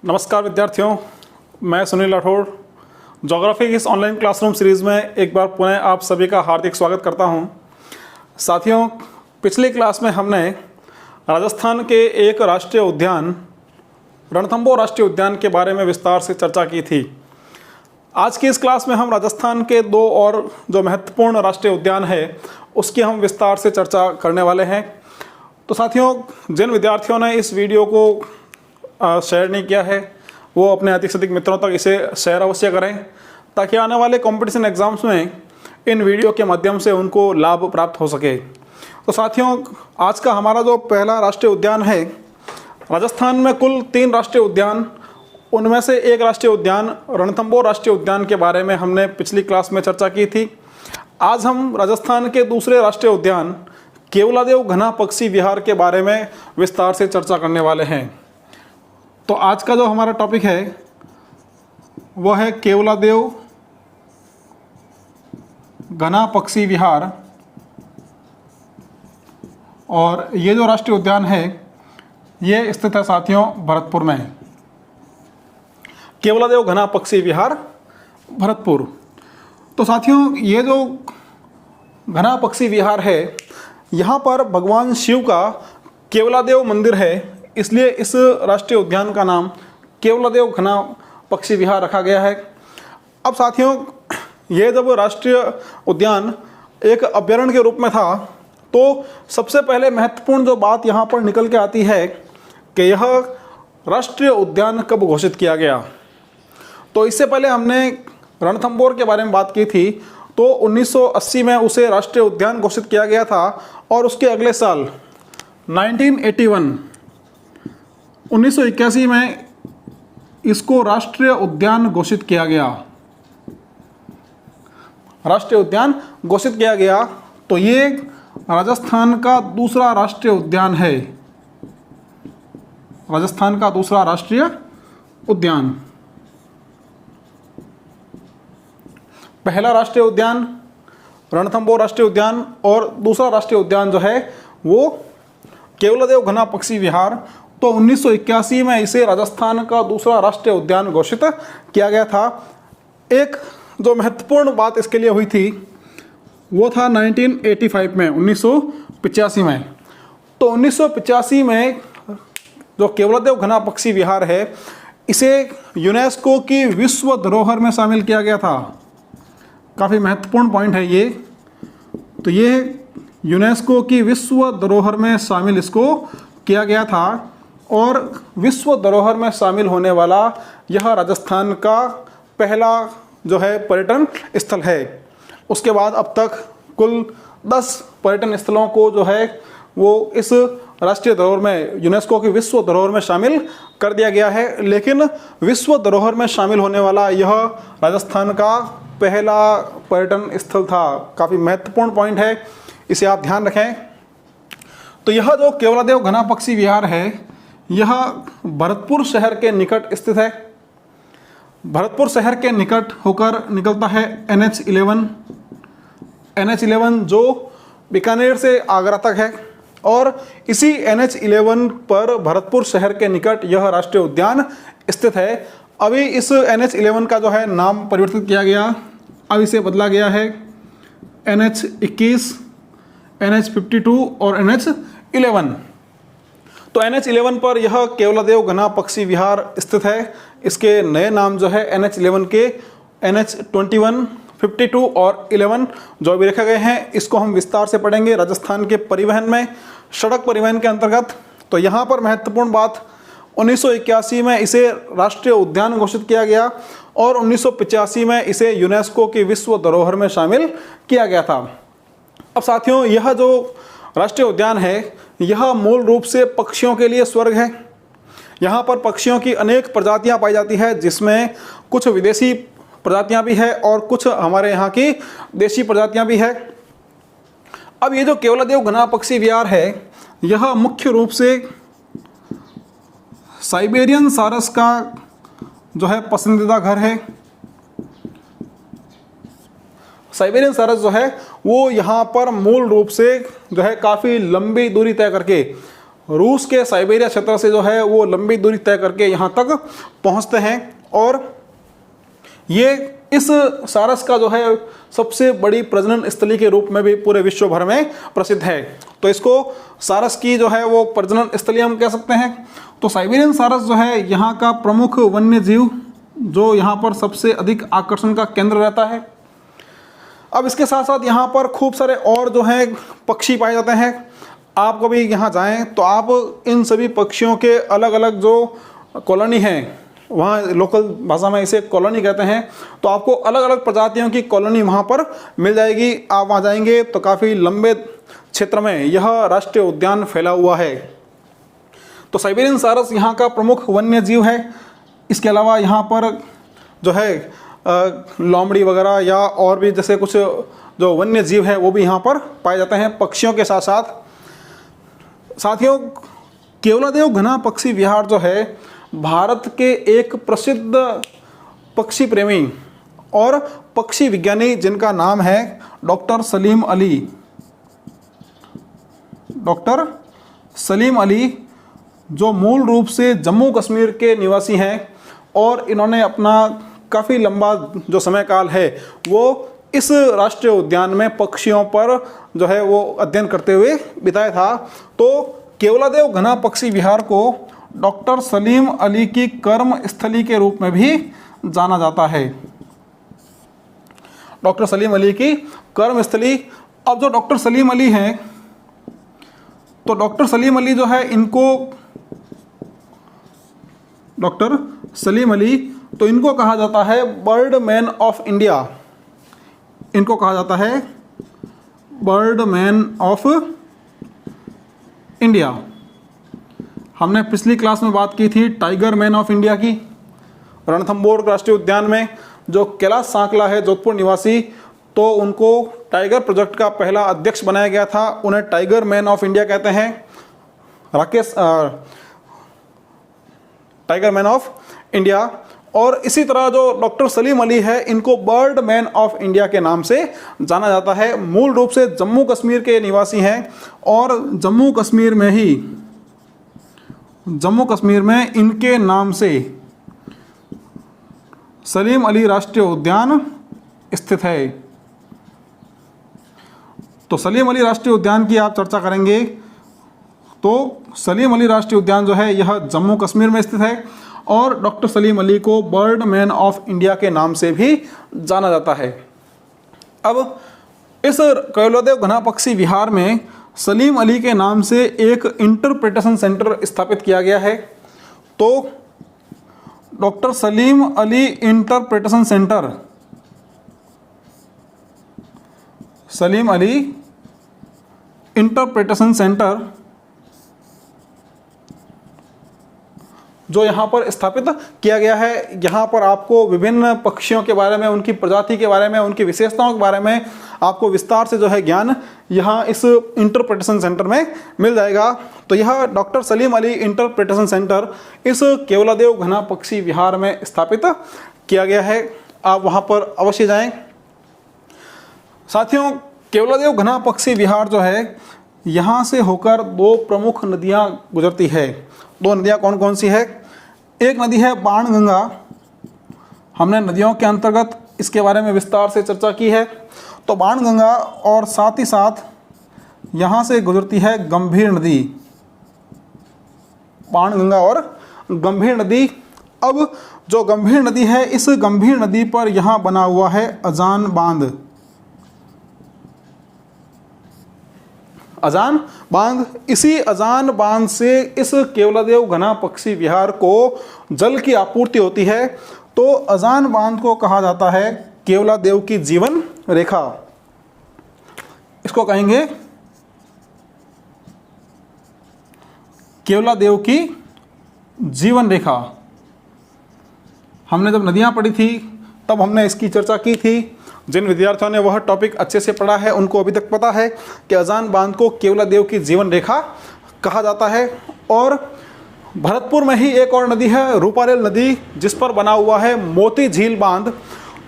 नमस्कार विद्यार्थियों, मैं सुनील राठौड़ ज्योग्राफी की इस ऑनलाइन क्लासरूम सीरीज़ में एक बार पुनः आप सभी का हार्दिक स्वागत करता हूं। साथियों, पिछली क्लास में हमने राजस्थान के एक राष्ट्रीय उद्यान रणथंभौर राष्ट्रीय उद्यान के बारे में विस्तार से चर्चा की थी। आज की इस क्लास में हम राजस्थान के दो और जो महत्वपूर्ण राष्ट्रीय उद्यान है उसकी हम विस्तार से चर्चा करने वाले हैं। तो साथियों, जिन विद्यार्थियों ने इस वीडियो को शेयर नहीं किया है वो अपने अधिक से अधिक मित्रों तक इसे शेयर अवश्य करें ताकि आने वाले कंपटीशन एग्जाम्स में इन वीडियो के माध्यम से उनको लाभ प्राप्त हो सके। तो साथियों, आज का हमारा जो पहला राष्ट्रीय उद्यान है, राजस्थान में कुल 3 राष्ट्रीय उद्यान, उनमें से एक राष्ट्रीय उद्यान रणथंभौर राष्ट्रीय उद्यान के बारे में हमने पिछली क्लास में चर्चा की थी। आज हम राजस्थान के दूसरे राष्ट्रीय उद्यान केवलादेव घना पक्षी विहार के बारे में विस्तार से चर्चा करने वाले हैं। तो आज का जो हमारा टॉपिक है वह है केवलादेव घना पक्षी विहार। और ये जो राष्ट्रीय उद्यान है ये स्थित है साथियों भरतपुर में। केवलादेव घना पक्षी विहार भरतपुर। तो साथियों, ये जो घना पक्षी विहार है यहाँ पर भगवान शिव का केवलादेव मंदिर है, इसलिए इस राष्ट्रीय उद्यान का नाम केवलादेव घना पक्षी विहार रखा गया है। अब साथियों, ये जब राष्ट्रीय उद्यान एक अभयारण्य के रूप में था तो सबसे पहले महत्वपूर्ण जो बात यहाँ पर निकल के आती है कि यह राष्ट्रीय उद्यान कब घोषित किया गया। तो इससे पहले हमने रणथंभौर के बारे में बात की थी। तो 1980 में उसे राष्ट्रीय उद्यान घोषित किया गया था और उसके अगले साल 1981 में इसको राष्ट्रीय उद्यान घोषित किया गया। राष्ट्रीय उद्यान घोषित किया गया। तो ये राजस्थान का दूसरा राष्ट्रीय उद्यान है। राजस्थान का दूसरा राष्ट्रीय उद्यान। पहला राष्ट्रीय उद्यान रणथंभौर राष्ट्रीय उद्यान और दूसरा राष्ट्रीय उद्यान जो है वो केवलादेव घना पक्षी विहार। तो 1981 में इसे राजस्थान का दूसरा राष्ट्रीय उद्यान घोषित किया गया था। एक जो महत्वपूर्ण बात इसके लिए हुई थी वो था 1985 में 1985 में। तो 1985 में जो केवलादेव घना पक्षी विहार है इसे यूनेस्को की विश्व धरोहर में शामिल किया गया था। काफ़ी महत्वपूर्ण पॉइंट है ये। तो ये यूनेस्को की विश्व धरोहर में शामिल इसको किया गया था और विश्व धरोहर में शामिल होने वाला यह राजस्थान का पहला जो है पर्यटन स्थल है। उसके बाद अब तक कुल 10 पर्यटन स्थलों को जो है वो इस राष्ट्रीय धरोहर में यूनेस्को की विश्व धरोहर में शामिल कर दिया गया है। लेकिन विश्व धरोहर में शामिल होने वाला यह राजस्थान का पहला पर्यटन स्थल था। काफ़ी महत्वपूर्ण पॉइंट है, इसे आप ध्यान रखें। तो यह जो केवलादेव घना पक्षी विहार है यह भरतपुर शहर के निकट स्थित है। भरतपुर शहर के निकट होकर निकलता है NH11 जो बीकानेर से आगरा तक है। और इसी NH11 पर भरतपुर शहर के निकट यह राष्ट्रीय उद्यान स्थित है। अभी इस NH11 का जो है नाम परिवर्तित किया गया। अब इसे बदला गया है NH21, NH52 और NH11। तो NH11 पर यह केवलादेव घना पक्षी विहार स्थित है। इसके नए नाम जो है NH11 के NH21, 52 और 11 जो भी रखे गए हैं, इसको हम विस्तार से पढ़ेंगे राजस्थान के परिवहन में, सड़क परिवहन के अंतर्गत। तो यहाँ पर महत्वपूर्ण बात 1981 में इसे राष्ट्रीय उद्यान घोषित किया गया और 1985 में इसे यूनेस्को की विश्व धरोहर में शामिल किया गया था। अब साथियों, यह जो राष्ट्रीय उद्यान है यह मूल रूप से पक्षियों के लिए स्वर्ग है। यहाँ पर पक्षियों की अनेक प्रजातियाँ पाई जाती है, जिसमें कुछ विदेशी प्रजातियाँ भी है और कुछ हमारे यहाँ की देशी प्रजातियाँ भी है। अब ये जो केवलादेव घना पक्षी विहार है यह मुख्य रूप से साइबेरियन सारस का जो है पसंदीदा घर है। साइबेरियन सारस जो है वो यहाँ पर मूल रूप से जो है काफ़ी लंबी दूरी तय करके रूस के साइबेरिया क्षेत्र से जो है वो लंबी दूरी तय करके यहाँ तक पहुँचते हैं और ये इस सारस का जो है सबसे बड़ी प्रजनन स्थली के रूप में भी पूरे विश्व भर में प्रसिद्ध है। तो इसको सारस की जो है वो प्रजनन स्थली हम कह सकते हैं। तो साइबेरियन सारस जो है यहाँ का प्रमुख वन्य जीव जो यहाँ पर सबसे अधिक आकर्षण का केंद्र रहता है। अब इसके साथ साथ यहाँ पर खूब सारे और जो हैं पक्षी पाए जाते हैं। आप कभी यहाँ जाएं तो आप इन सभी पक्षियों के अलग अलग जो कॉलोनी हैं, वहाँ लोकल भाषा में इसे कॉलोनी कहते हैं, तो आपको अलग अलग प्रजातियों की कॉलोनी वहाँ पर मिल जाएगी। आप वहाँ जाएंगे तो काफ़ी लंबे क्षेत्र में यह राष्ट्रीय उद्यान फैला हुआ है। तो साइबेरियन सारस यहाँ का प्रमुख वन्य जीव है। इसके अलावा यहाँ पर जो है लोमड़ी वगैरह या और भी जैसे कुछ जो वन्य जीव है वो भी यहाँ पर पाए जाते हैं पक्षियों के साथ साथ। साथियों, केवलादेव घना पक्षी विहार जो है भारत के एक प्रसिद्ध पक्षी प्रेमी और पक्षी विज्ञानी जिनका नाम है डॉक्टर सलीम अली। डॉक्टर सलीम अली जो मूल रूप से जम्मू कश्मीर के निवासी हैं और इन्होंने अपना काफ़ी लंबा जो समय काल है वो इस राष्ट्रीय उद्यान में पक्षियों पर जो है वो अध्ययन करते हुए बिताया था। तो केवलादेव घना पक्षी विहार को डॉक्टर सलीम अली की कर्म स्थली के रूप में भी जाना जाता है। डॉक्टर सलीम अली की कर्म स्थली। अब जो डॉक्टर सलीम अली हैं, तो डॉक्टर सलीम अली जो है इनको डॉक्टर सलीम अली तो इनको कहा जाता है बर्ड मैन ऑफ इंडिया। इनको कहा जाता है बर्ड मैन ऑफ इंडिया। हमने पिछली क्लास में बात की थी टाइगर मैन ऑफ इंडिया की। रणथंभौर राष्ट्रीय उद्यान में जो कैलाश सांकला है जोधपुर निवासी, तो उनको टाइगर प्रोजेक्ट का पहला अध्यक्ष बनाया गया था। उन्हें टाइगर मैन ऑफ इंडिया कहते हैं। Rakesh tiger man of India. और इसी तरह जो डॉक्टर सलीम अली है इनको बर्ड मैन ऑफ इंडिया के नाम से जाना जाता है। मूल रूप से जम्मू कश्मीर के निवासी हैं और जम्मू कश्मीर में इनके नाम से सलीम अली राष्ट्रीय उद्यान स्थित है। तो सलीम अली राष्ट्रीय उद्यान की आप चर्चा करेंगे तो सलीम अली राष्ट्रीय उद्यान जो है यह जम्मू कश्मीर में स्थित है और डॉक्टर सलीम अली को बर्ड मैन ऑफ इंडिया के नाम से भी जाना जाता है। अब इस केवलादेव घना पक्षी विहार में सलीम अली के नाम से एक इंटरप्रिटेशन सेंटर स्थापित किया गया है। तो doctor Salim Ali interpretation centre, Salim Ali interpretation centre जो यहाँ पर स्थापित किया गया है, यहाँ पर आपको विभिन्न पक्षियों के बारे में, उनकी प्रजाति के बारे में, उनकी विशेषताओं के बारे में आपको विस्तार से जो है ज्ञान यहाँ इस इंटरप्रिटेशन सेंटर में मिल जाएगा। तो यह doctor Salim Ali interpretation centre इस केवलादेव घना पक्षी विहार में स्थापित किया गया है। आप वहाँ पर अवश्य जाएं। साथियों, केवलादेव घना पक्षी विहार जो है यहाँ से होकर दो प्रमुख नदियाँ गुजरती है। दो नदियाँ कौन कौन सी है? एक नदी है बाणगंगा। हमने नदियों के अंतर्गत इसके बारे में विस्तार से चर्चा की है। तो बाणगंगा और साथ ही साथ यहाँ से गुजरती है गंभीर नदी। बाणगंगा और गंभीर नदी। अब जो गंभीर नदी है, इस गंभीर नदी पर यहाँ बना हुआ है अजान बांध। अजान बांध, इसी अजान बांध से इस केवलादेव घना पक्षी विहार को जल की आपूर्ति होती है। तो अजान बांध को कहा जाता है केवलादेव की जीवन रेखा। इसको कहेंगे केवलादेव की जीवन रेखा। हमने जब नदियां पढ़ी थी तब हमने इसकी चर्चा की थी। जिन विद्यार्थियों ने वह टॉपिक अच्छे से पढ़ा है उनको अभी तक पता है कि अजान बांध को केवलादेव की जीवन रेखा कहा जाता है। और भरतपुर में ही एक और नदी है रूपारेल नदी, जिस पर बना हुआ है मोती झील बांध।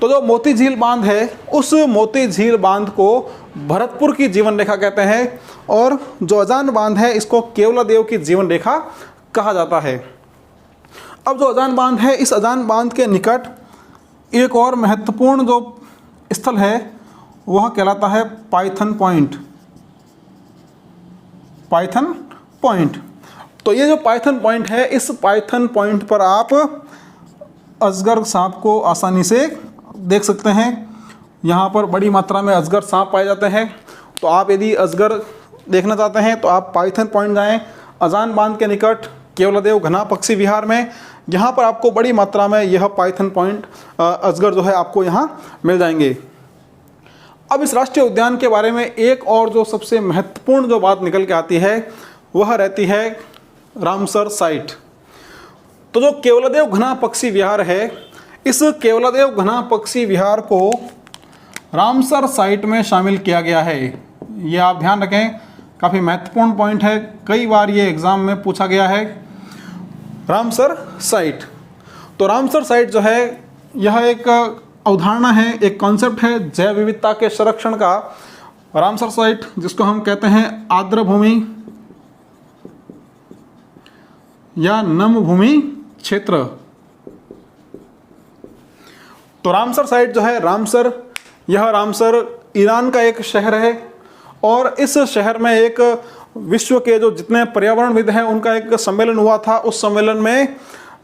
तो जो मोती झील बांध है, उस मोती झील बांध को भरतपुर की जीवन रेखा कहते हैं, और जो अजान बांध है इसको केवलादेव की जीवन रेखा कहा जाता है। अब जो अजान बांध है, इस अजान बांध के निकट एक और महत्वपूर्ण जो स्थल है वह कहलाता है पाइथन पॉइंट। पाइथन पॉइंट, तो ये जो पाइथन पॉइंट है, इस पाइथन पॉइंट पर आप अजगर सांप को आसानी से देख सकते हैं। यहाँ पर बड़ी मात्रा में अजगर सांप पाए जाते हैं। तो आप यदि अजगर देखना चाहते हैं तो आप पाइथन पॉइंट जाएं, अजान बांध के निकट केवलादेव घना पक्षी विहार में। यहाँ पर आपको बड़ी मात्रा में यह पाइथन पॉइंट अजगर जो है आपको यहाँ मिल जाएंगे। अब इस राष्ट्रीय उद्यान के बारे में एक और जो सबसे महत्वपूर्ण जो बात निकल के आती है वह रहती है रामसर साइट। तो जो केवलादेव घना पक्षी विहार है, इस केवलादेव घना पक्षी विहार को रामसर साइट में शामिल किया गया है। ये आप ध्यान रखें, काफ़ी महत्वपूर्ण पॉइंट है, कई बार ये एग्जाम में पूछा गया है। रामसर साइट, तो रामसर साइट जो है यह एक अवधारणा है, एक कॉन्सेप्ट है जैव विविधता के संरक्षण का। रामसर साइट जिसको हम कहते हैं आर्द्र भूमि या नम भूमि क्षेत्र। तो रामसर साइट जो है, रामसर ईरान का एक शहर है, और इस शहर में एक विश्व के जो जितने पर्यावरणविद हैं उनका एक सम्मेलन हुआ था। उस सम्मेलन में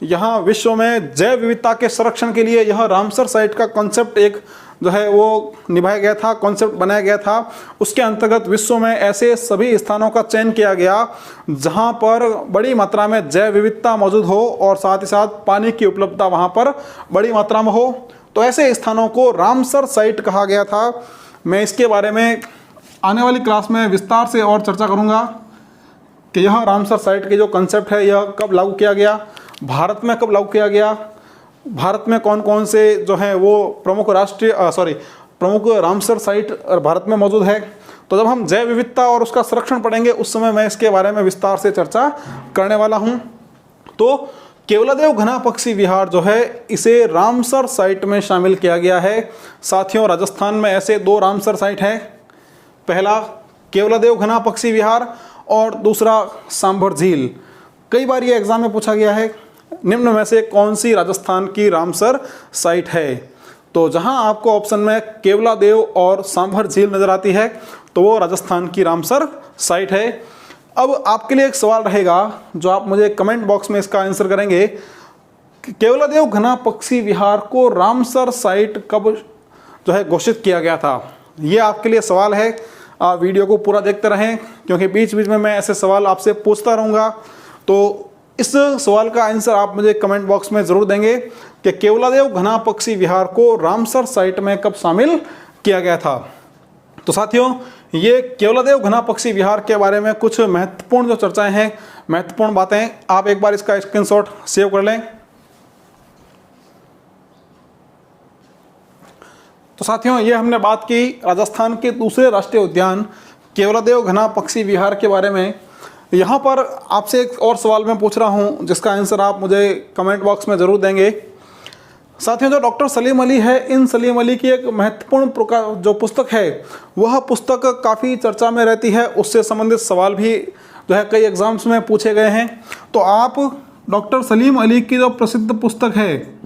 यहाँ विश्व में जैव विविधता के संरक्षण के लिए यह रामसर साइट का कॉन्सेप्ट एक जो है वो निभाया गया था, कॉन्सेप्ट बनाया गया था। उसके अंतर्गत विश्व में ऐसे सभी स्थानों का चयन किया गया जहाँ पर बड़ी मात्रा में जैव विविधता मौजूद हो और साथ ही साथ पानी की उपलब्धता वहाँ पर बड़ी मात्रा में हो। तो ऐसे स्थानों को रामसर साइट कहा गया था। मैं इसके बारे में आने वाली क्लास में विस्तार से और चर्चा करूँगा कि यह रामसर साइट की जो कंसेप्ट है यह कब लागू किया गया, भारत में कब लागू किया गया, भारत में कौन कौन से जो है वो प्रमुख रामसर साइट भारत में मौजूद है। तो जब हम जैव विविधता और उसका संरक्षण पढ़ेंगे उस समय मैं इसके बारे में विस्तार से चर्चा करने वाला हूँ। तो केवलादेव घना पक्षी विहार जो है इसे रामसर साइट में शामिल किया गया है। साथियों, राजस्थान में ऐसे 2 रामसर साइट हैं, पहला केवलादेव घना पक्षी विहार और दूसरा सांभर झील। कई बार ये एग्जाम में पूछा गया है, निम्न में से कौन सी राजस्थान की रामसर साइट है। तो जहां आपको ऑप्शन में केवलादेव और सांभर झील नजर आती है तो वो राजस्थान की रामसर साइट है। अब आपके लिए एक सवाल रहेगा जो आप मुझे कमेंट बॉक्स में इसका आंसर करेंगे, केवलादेव घना पक्षी विहार को रामसर साइट कब जो है घोषित किया गया था। ये आपके लिए सवाल है, आप वीडियो को पूरा देखते रहें क्योंकि बीच बीच में मैं ऐसे सवाल आपसे पूछता रहूँगा। तो इस सवाल का आंसर आप मुझे कमेंट बॉक्स में ज़रूर देंगे कि केवलादेव घना पक्षी विहार को रामसर साइट में कब शामिल किया गया था। तो साथियों, ये केवलादेव घना पक्षी विहार के बारे में कुछ महत्वपूर्ण जो चर्चाएं हैं, महत्वपूर्ण बातें, आप एक बार इसका स्क्रीनशॉट सेव कर लें। तो साथियों, ये हमने बात की राजस्थान के दूसरे राष्ट्रीय उद्यान केवलादेव घना पक्षी विहार के बारे में। यहाँ पर आपसे एक और सवाल मैं पूछ रहा हूँ जिसका आंसर आप मुझे कमेंट बॉक्स में ज़रूर देंगे। साथियों, जो डॉक्टर सलीम अली है, इन सलीम अली की एक महत्वपूर्ण प्रकार जो पुस्तक है वह पुस्तक काफ़ी चर्चा में रहती है, उससे संबंधित सवाल भी जो है कई एग्जाम्स में पूछे गए हैं। तो आप डॉक्टर सलीम अली की जो प्रसिद्ध पुस्तक है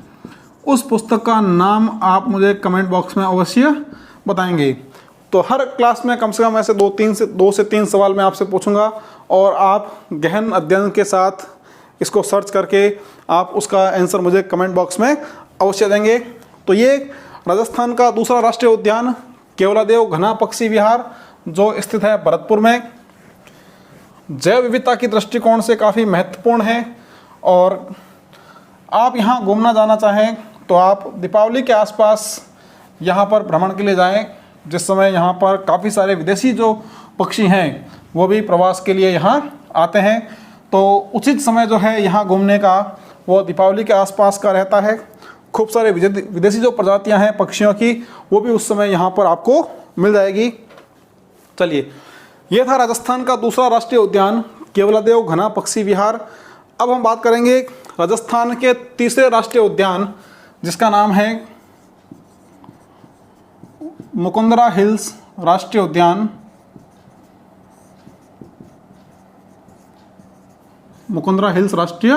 उस पुस्तक का नाम आप मुझे कमेंट बॉक्स में अवश्य बताएंगे। तो हर क्लास में कम से कम ऐसे 2 से 3 सवाल मैं आपसे पूछूंगा और आप गहन अध्ययन के साथ इसको सर्च करके आप उसका आंसर मुझे कमेंट बॉक्स में अवश्य देंगे। तो ये राजस्थान का दूसरा राष्ट्रीय उद्यान केवलादेव घना पक्षी विहार जो स्थित है भरतपुर में, जैव विविधता की दृष्टिकोण से काफ़ी महत्वपूर्ण है। और आप यहाँ घूमना जाना चाहें तो आप दीपावली के आसपास यहाँ पर भ्रमण के लिए जाएं, जिस समय यहाँ पर काफ़ी सारे विदेशी जो पक्षी हैं वो भी प्रवास के लिए यहाँ आते हैं। तो उचित समय जो है यहाँ घूमने का वो दीपावली के आसपास का रहता है। खूब सारे विदेशी जो प्रजातियाँ हैं पक्षियों की वो भी उस समय यहाँ पर आपको मिल जाएगी। चलिए, ये था राजस्थान का दूसरा राष्ट्रीय उद्यान केवलादेव घना पक्षी विहार। अब हम बात करेंगे राजस्थान के तीसरे राष्ट्रीय उद्यान जिसका नाम है मुकुंदरा हिल्स राष्ट्रीय उद्यान, मुकुंदरा हिल्स राष्ट्रीय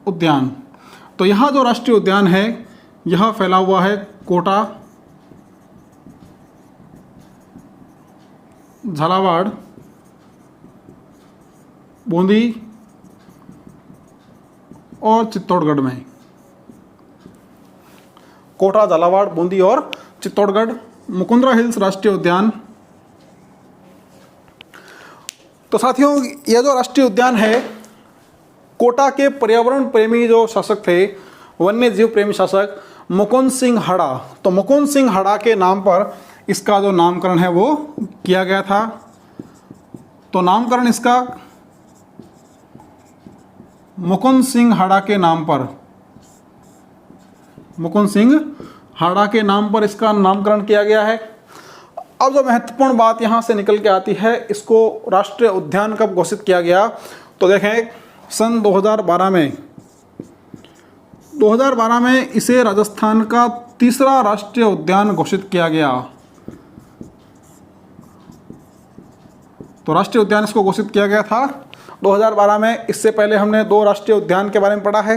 उद्यान। तो यह जो राष्ट्रीय उद्यान है यह फैला हुआ है कोटा, झालावाड़, बूंदी और चित्तौड़गढ़ में। कोटा, झालावाड़, बूंदी और चित्तौड़गढ़ मुकुंदरा हिल्स राष्ट्रीय उद्यान। तो साथियों, यह जो राष्ट्रीय उद्यान है, कोटा के पर्यावरण प्रेमी जो शासक थे, वन्य जीव प्रेमी शासक मुकुंद सिंह हड़ा, तो मुकुंद सिंह हड़ा के नाम पर इसका जो नामकरण है वो किया गया था। तो नामकरण इसका मुकुंद सिंह हड़ा के नाम पर, मुकुंद सिंह हड़ा के नाम पर इसका नामकरण किया गया है। अब जो महत्वपूर्ण बात यहाँ से निकल के आती है, इसको राष्ट्रीय उद्यान कब घोषित किया गया, तो देखें सन 2012 में इसे राजस्थान का तीसरा राष्ट्रीय उद्यान घोषित किया गया। तो राष्ट्रीय उद्यान इसको घोषित किया गया था 2012 में। इससे पहले हमने दो राष्ट्रीय उद्यान के बारे में पढ़ा है।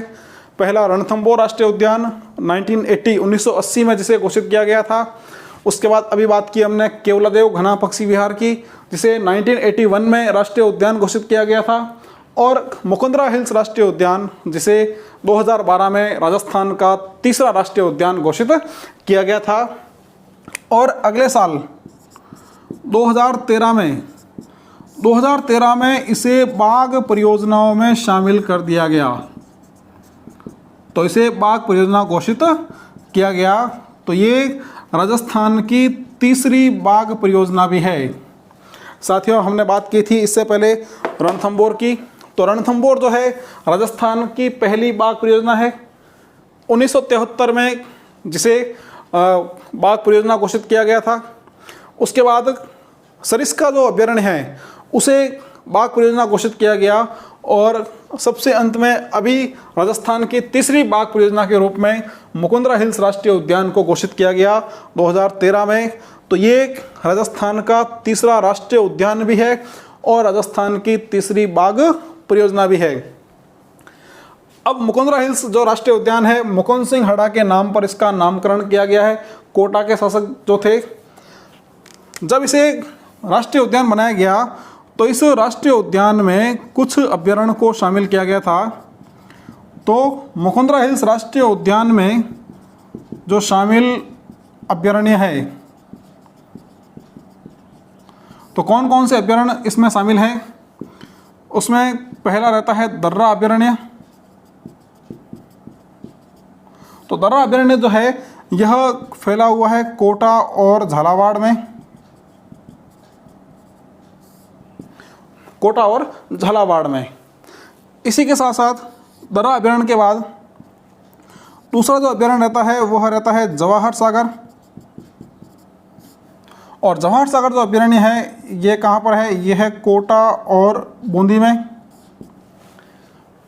पहला रणथंबोर राष्ट्रीय उद्यान 1980 में जिसे घोषित किया गया था। उसके बाद अभी बात की हमने केवलादेव घना पक्षी विहार की, जिसे 1981 में राष्ट्रीय उद्यान घोषित किया गया था। और मुकुंदरा हिल्स राष्ट्रीय उद्यान, जिसे 2012 में राजस्थान का तीसरा राष्ट्रीय उद्यान घोषित किया गया था। और अगले साल 2013 में इसे बाघ परियोजनाओं में शामिल कर दिया गया। तो इसे बाघ परियोजना घोषित किया गया। तो ये राजस्थान की तीसरी बाघ परियोजना भी है। साथियों, हमने बात की थी इससे पहले रणथंबोर की। तो रणथंबोर जो है राजस्थान की पहली बाघ परियोजना है 1973 में, जिसे बाघ परियोजना घोषित किया गया था। उसके बाद सरिस्का जो अभ्यारण्य है उसे बाघ परियोजना घोषित किया गया। और सबसे अंत में अभी राजस्थान की तीसरी बाघ परियोजना के रूप में मुकुंदरा हिल्स राष्ट्रीय उद्यान को घोषित किया गया 2013 में। तो ये राजस्थान का तीसरा राष्ट्रीय उद्यान भी है और राजस्थान की तीसरी बाघ परियोजना भी है। अब मुकुंदरा हिल्स जो राष्ट्रीय उद्यान है, मुकुंद सिंह हड़ा के नाम पर इसका नामकरण किया गया है। कोटा के शासक जो थे, जब इसे राष्ट्रीय उद्यान बनाया गया तो इस राष्ट्रीय उद्यान में कुछ अभ्यारण्य को शामिल किया गया था। तो मुकुंदरा हिल्स राष्ट्रीय उद्यान में जो शामिल अभ्यारण्य है, तो कौन कौन से अभ्यारण्य इसमें शामिल हैं? उसमें पहला रहता है दर्रा अभ्यारण्य। तो दर्रा अभ्यारण्य जो है यह फैला हुआ है कोटा और झालावाड़ में, कोटा और झालावाड़ में। इसी के साथ साथ दर्रा अभ्यारण्य के बाद दूसरा जो अभ्यारण्य रहता है वह रहता है जवाहर सागर। और जवाहर सागर जो अभ्यारण्य है ये कहाँ पर है? ये है कोटा और बूंदी में।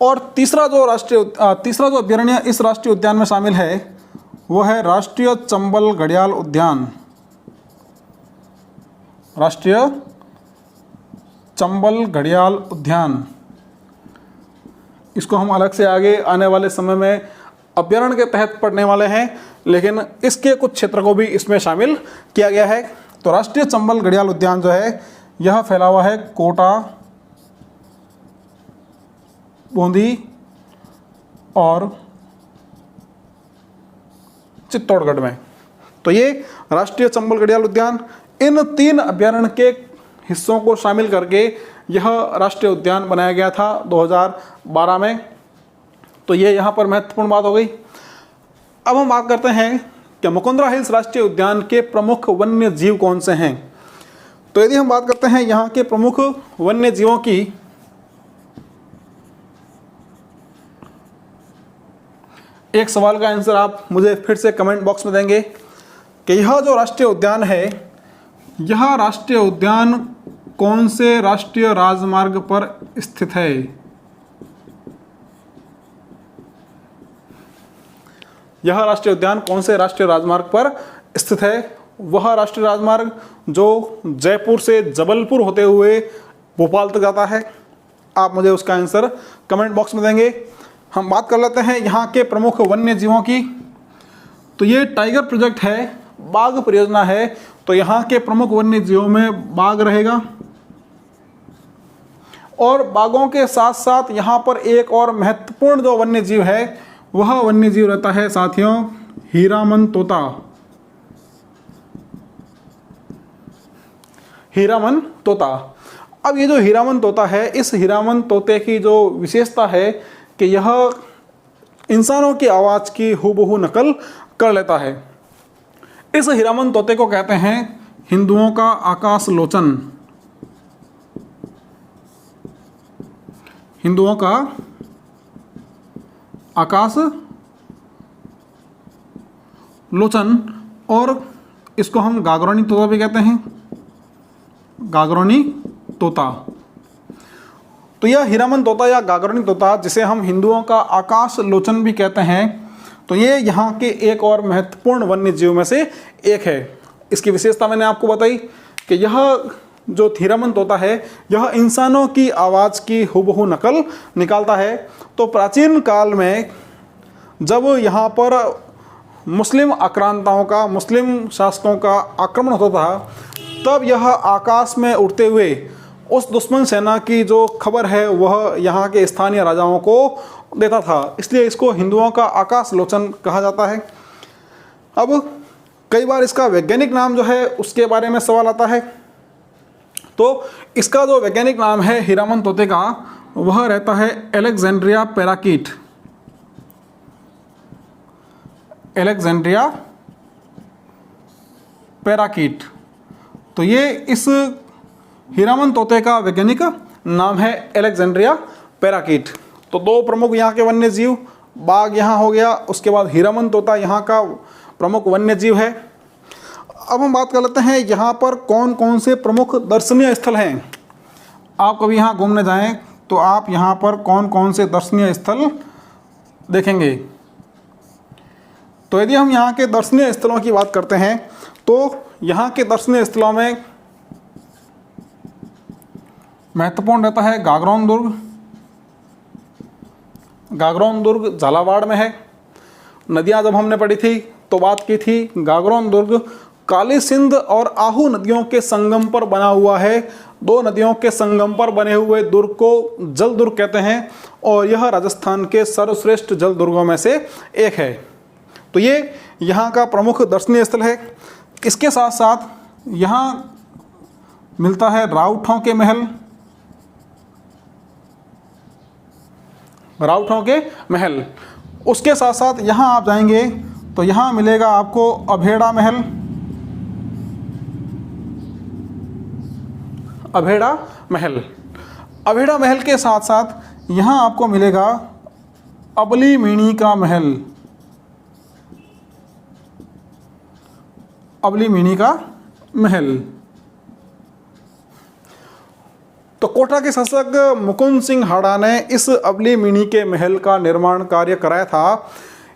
और तीसरा जो अभ्यारण्य इस राष्ट्रीय उद्यान में शामिल है वह है राष्ट्रीय चंबल घड़ियाल उद्यान। राष्ट्रीय चंबल घड़ियाल उद्यान, इसको हम अलग से आगे आने वाले समय में अभ्यारण्य के तहत पढ़ने वाले हैं, लेकिन इसके कुछ क्षेत्र को भी इसमें शामिल किया गया है। तो राष्ट्रीय चंबल घड़ियाल उद्यान जो है यह फैला हुआ है कोटा, बूंदी और चित्तौड़गढ़ में। तो ये राष्ट्रीय चंबल घड़ियाल उद्यान, इन तीन अभ्यारण्य के हिस्सों को शामिल करके यह राष्ट्रीय उद्यान बनाया गया था 2012 में। तो ये यहाँ पर महत्वपूर्ण बात हो गई। अब हम बात करते हैं कि मुकुंदरा हिल्स राष्ट्रीय उद्यान के प्रमुख वन्य जीव कौन से हैं। तो यदि हम बात करते हैं यहाँ के प्रमुख वन्य जीवों की, एक सवाल का आंसर आप मुझे फिर से कमेंट बॉक्स में देंगे कि यह जो राष्ट्रीय उद्यान है, यह राष्ट्रीय उद्यान कौन से राष्ट्रीय राजमार्ग पर स्थित है? यह राष्ट्रीय उद्यान कौन से राष्ट्रीय राजमार्ग पर स्थित है वह राष्ट्रीय राजमार्ग जो जयपुर से जबलपुर होते हुए भोपाल तक जाता है? आप मुझे उसका आंसर कमेंट बॉक्स में देंगे। हम बात कर लेते हैं यहाँ के प्रमुख वन्य जीवों की। तो ये टाइगर प्रोजेक्ट है, बाघ परियोजना है, तो यहाँ के प्रमुख वन्य जीवों में बाघ रहेगा। और बाघों के साथ साथ यहाँ पर एक और महत्वपूर्ण जो वन्य जीव है वह वन्य जीव रहता है साथियों हीरामन तोता। हीरामन तोता। अब ये जो हीरामन तोता है, इस हीरामन तोते की जो विशेषता है कि यह इंसानों की आवाज़ की हूबहू नकल कर लेता है। इस हीरामन तोते को कहते हैं हिंदुओं का आकाश लोचन। हिंदुओं का आकाश लोचन, और इसको हम गागरोनी तोता भी कहते हैं, गागरोनी तोता। तो यह हीरामन तोता या गागरोनी तोता, जिसे हम हिंदुओं का आकाश लोचन भी कहते हैं, तो ये यहाँ के एक और महत्वपूर्ण वन्य जीव में से एक है। इसकी विशेषता मैंने आपको बताई कि यह जो हीरामन तोता है यह इंसानों की आवाज़ की हूबहू नकल निकालता है। तो प्राचीन काल में जब यहाँ पर मुस्लिम आक्रांताओं का, मुस्लिम शासकों का आक्रमण होता था, तब यह आकाश में उड़ते हुए उस दुश्मन सेना की जो खबर है वह यहाँ के स्थानीय राजाओं को देता था, इसलिए इसको हिंदुओं का आकाश लोचन कहा जाता है। अब कई बार इसका वैज्ञानिक नाम जो है उसके बारे में सवाल आता है। तो इसका जो वैज्ञानिक नाम है हीरामन तोते का वह रहता है एलेक्जेंड्रिया पैराकीट। Alexandria parakeet. तो ये इस हीरामन तोते का वैज्ञानिक नाम है एलेक्जेंड्रिया पैराकीट। तो दो प्रमुख यहाँ के वन्य जीव, बाघ यहाँ हो गया, उसके बाद हीरामन तोता यहाँ का प्रमुख वन्य जीव है। अब हम बात कर लेते हैं यहाँ पर कौन कौन से प्रमुख दर्शनीय स्थल हैं। आप कभी यहाँ घूमने जाएं तो आप यहाँ पर कौन कौन से दर्शनीय स्थल देखेंगे। तो यदि हम यहाँ के दर्शनीय स्थलों की बात करते हैं तो यहाँ के दर्शनीय स्थलों में महत्वपूर्ण रहता है गागरोन दुर्ग। गागरोन दुर्ग झालावाड़ में है। नदियाँ जब हमने पढ़ी थी तो बात की थी, गागरोन दुर्ग काली सिंध और आहू नदियों के संगम पर बना हुआ है। दो नदियों के संगम पर बने हुए दुर्ग को जल दुर्ग कहते हैं और यह राजस्थान के सर्वश्रेष्ठ जल दुर्गों में से एक है। तो ये यहाँ का प्रमुख दर्शनीय स्थल है। इसके साथ साथ यहाँ मिलता है राउठों के महल। राउठों के महल। उसके साथ साथ यहाँ आप जाएंगे तो यहाँ मिलेगा आपको अभेड़ा महल। अभेड़ा महल। अभेड़ा महल के साथ साथ यहाँ आपको मिलेगा अबली मीणी का महल। अबली मीणी का महल। तो कोटा के शासक मुकुंद सिंह हाड़ा ने इस अबली मीणी के महल का निर्माण कार्य कराया था।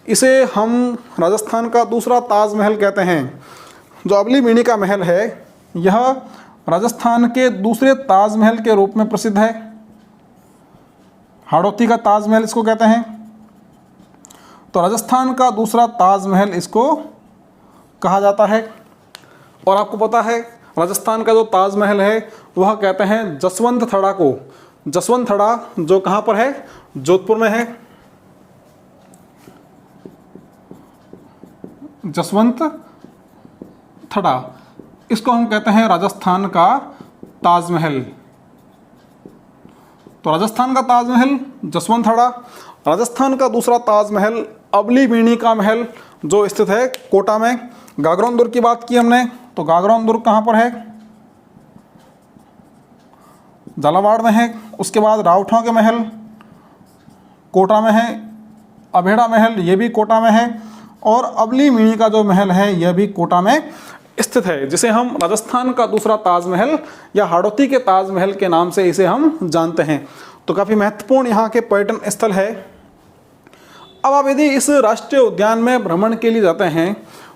इसे हम राजस्थान का दूसरा ताजमहल कहते हैं। जो अबली मीणी का महल है यह राजस्थान के दूसरे ताजमहल के रूप में प्रसिद्ध है। हाड़ौती का ताजमहल इसको कहते हैं। तो राजस्थान का दूसरा ताजमहल इसको कहा जाता है। और आपको पता है राजस्थान का जो ताजमहल है वह कहते हैं जसवंत थड़ा को। जसवंत थड़ा जो कहाँ पर है, जोधपुर में है। जसवंत थड़ा, इसको हम कहते हैं राजस्थान का ताजमहल। तो राजस्थान का ताजमहल जसवंत थड़ा। राजस्थान का दूसरा ताजमहल अबली मीणी का महल जो स्थित है कोटा में। गागरोन दुर्ग की बात की हमने, तो गागरोन दुर्ग कहाँ पर है, झालावाड़ में है। उसके बाद राउठों के महल कोटा में है। अभेड़ा महल ये भी कोटा में है। और अबली मीणी का जो महल है यह भी कोटा में स्थित है, जिसे हम राजस्थान का दूसरा ताजमहल या हाड़ौती के ताजमहल के नाम से इसे हम जानते हैं। तो काफ़ी महत्वपूर्ण यहाँ के पर्यटन स्थल है। अब आप यदि इस राष्ट्रीय उद्यान में भ्रमण के लिए जाते हैं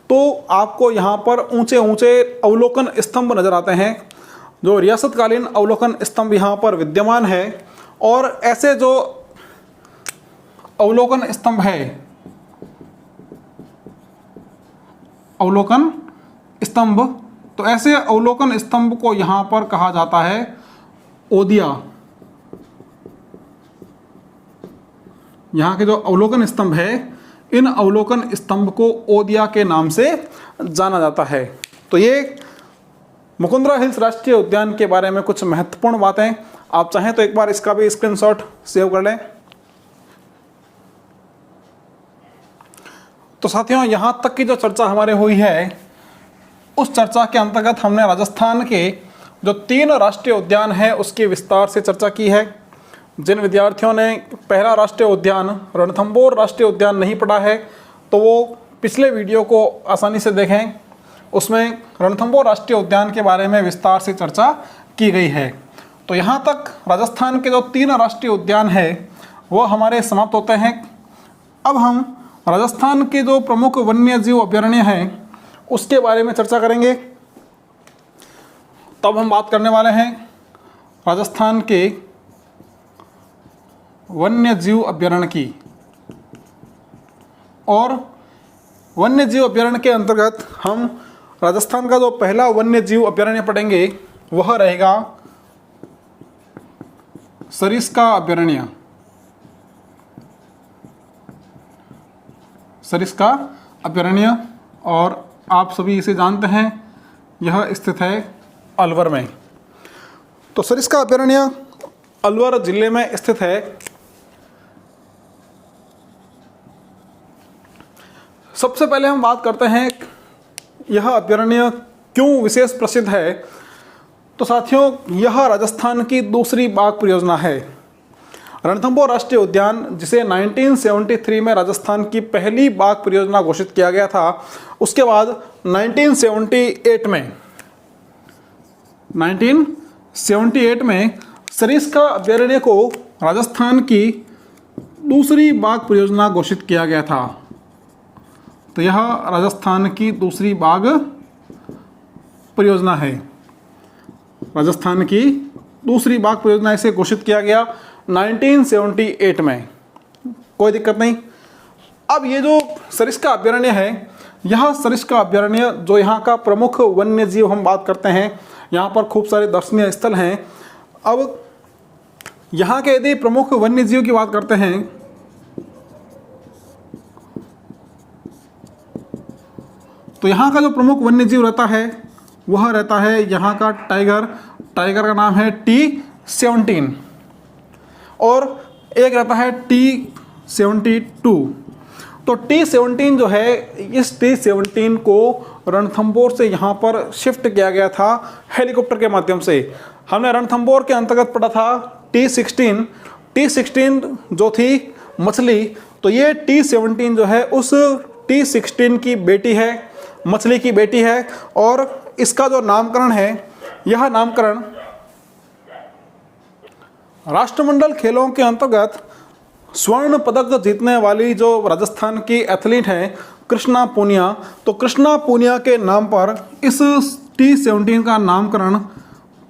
तो आपको यहाँ पर ऊंचे ऊंचे अवलोकन स्तंभ नजर आते हैं, जो रियासतकालीन अवलोकन स्तंभ यहाँ पर विद्यमान है। और ऐसे जो अवलोकन स्तंभ है, अवलोकन स्तंभ, तो ऐसे अवलोकन स्तंभ को यहाँ पर कहा जाता है ओदिया। यहाँ के जो अवलोकन स्तंभ है, इन अवलोकन स्तंभ को ओदिया के नाम से जाना जाता है। तो ये मुकुंदरा हिल्स राष्ट्रीय उद्यान के बारे में कुछ महत्वपूर्ण बातें। आप चाहें तो एक बार इसका भी स्क्रीनशॉट सेव कर लें। तो साथियों, यहाँ तक की जो चर्चा हमारे हुई है, उस चर्चा के अंतर्गत हमने राजस्थान के जो 3 राष्ट्रीय उद्यान हैं उसकी विस्तार से चर्चा की है। जिन विद्यार्थियों ने पहला राष्ट्रीय उद्यान रणथंभौर राष्ट्रीय उद्यान नहीं पढ़ा है, तो वो पिछले वीडियो को आसानी से देखें। उसमें रणथंभौर राष्ट्रीय उद्यान के बारे में विस्तार से चर्चा की गई है। तो यहाँ तक राजस्थान के जो 3 राष्ट्रीय उद्यान हैं वो हमारे समाप्त होते हैं। अब हम राजस्थान के जो प्रमुख वन्य जीव अभयारण्य हैं उसके बारे में चर्चा करेंगे। तब हम बात करने वाले हैं राजस्थान के वन्य जीव अभयारण्य की। और वन्य जीव अभयारण्य के अंतर्गत हम राजस्थान का जो पहला वन्य जीव अभयारण्य पढ़ेंगे वह रहेगा सरिस्का अभयारण्य। सरिस्का अभयारण्य, और आप सभी इसे जानते हैं, यह स्थित है अलवर में। तो सरिस्का अभयारण्य अलवर जिले में स्थित है। सबसे पहले हम बात करते हैं यह अभयारण्य क्यों विशेष प्रसिद्ध है। तो साथियों, यह राजस्थान की दूसरी बाघ परियोजना है। रणथंभौर राष्ट्रीय उद्यान, जिसे 1973 में राजस्थान की पहली बाघ परियोजना घोषित किया गया था, उसके बाद 1978 में सरिस्का अभयारण्य को राजस्थान की दूसरी बाघ परियोजना घोषित किया गया था। तो यह राजस्थान की दूसरी बाघ परियोजना है। राजस्थान की दूसरी बाघ परियोजना इसे घोषित किया गया 1978 में। कोई दिक्कत नहीं। अब ये जो सरिस्का अभयारण्य है, यह सरिस्का अभयारण्य जो यहाँ का प्रमुख वन्य जीव हम बात करते हैं, यहाँ पर खूब सारे दर्शनीय स्थल हैं। अब यहाँ के यदि प्रमुख वन्य जीव की बात करते हैं, तो यहाँ का जो प्रमुख वन्य जीव रहता है वह रहता है यहाँ का टाइगर। टाइगर का नाम है T17, और एक रहता है T72। तो T17 जो है, इस T17 को रणथंभौर से यहाँ पर शिफ्ट किया गया था हेलीकॉप्टर के माध्यम से। हमने रणथंभौर के अंतर्गत पढ़ा था T16 जो थी मछली, तो ये T17 जो है उस T16 की बेटी है, मछली की बेटी है। और इसका जो नामकरण है, यह नामकरण राष्ट्रमंडल खेलों के अंतर्गत स्वर्ण पदक जीतने वाली जो राजस्थान की एथलीट हैं कृष्णा पूनिया, तो कृष्णा पूनिया के नाम पर इस T17 का नामकरण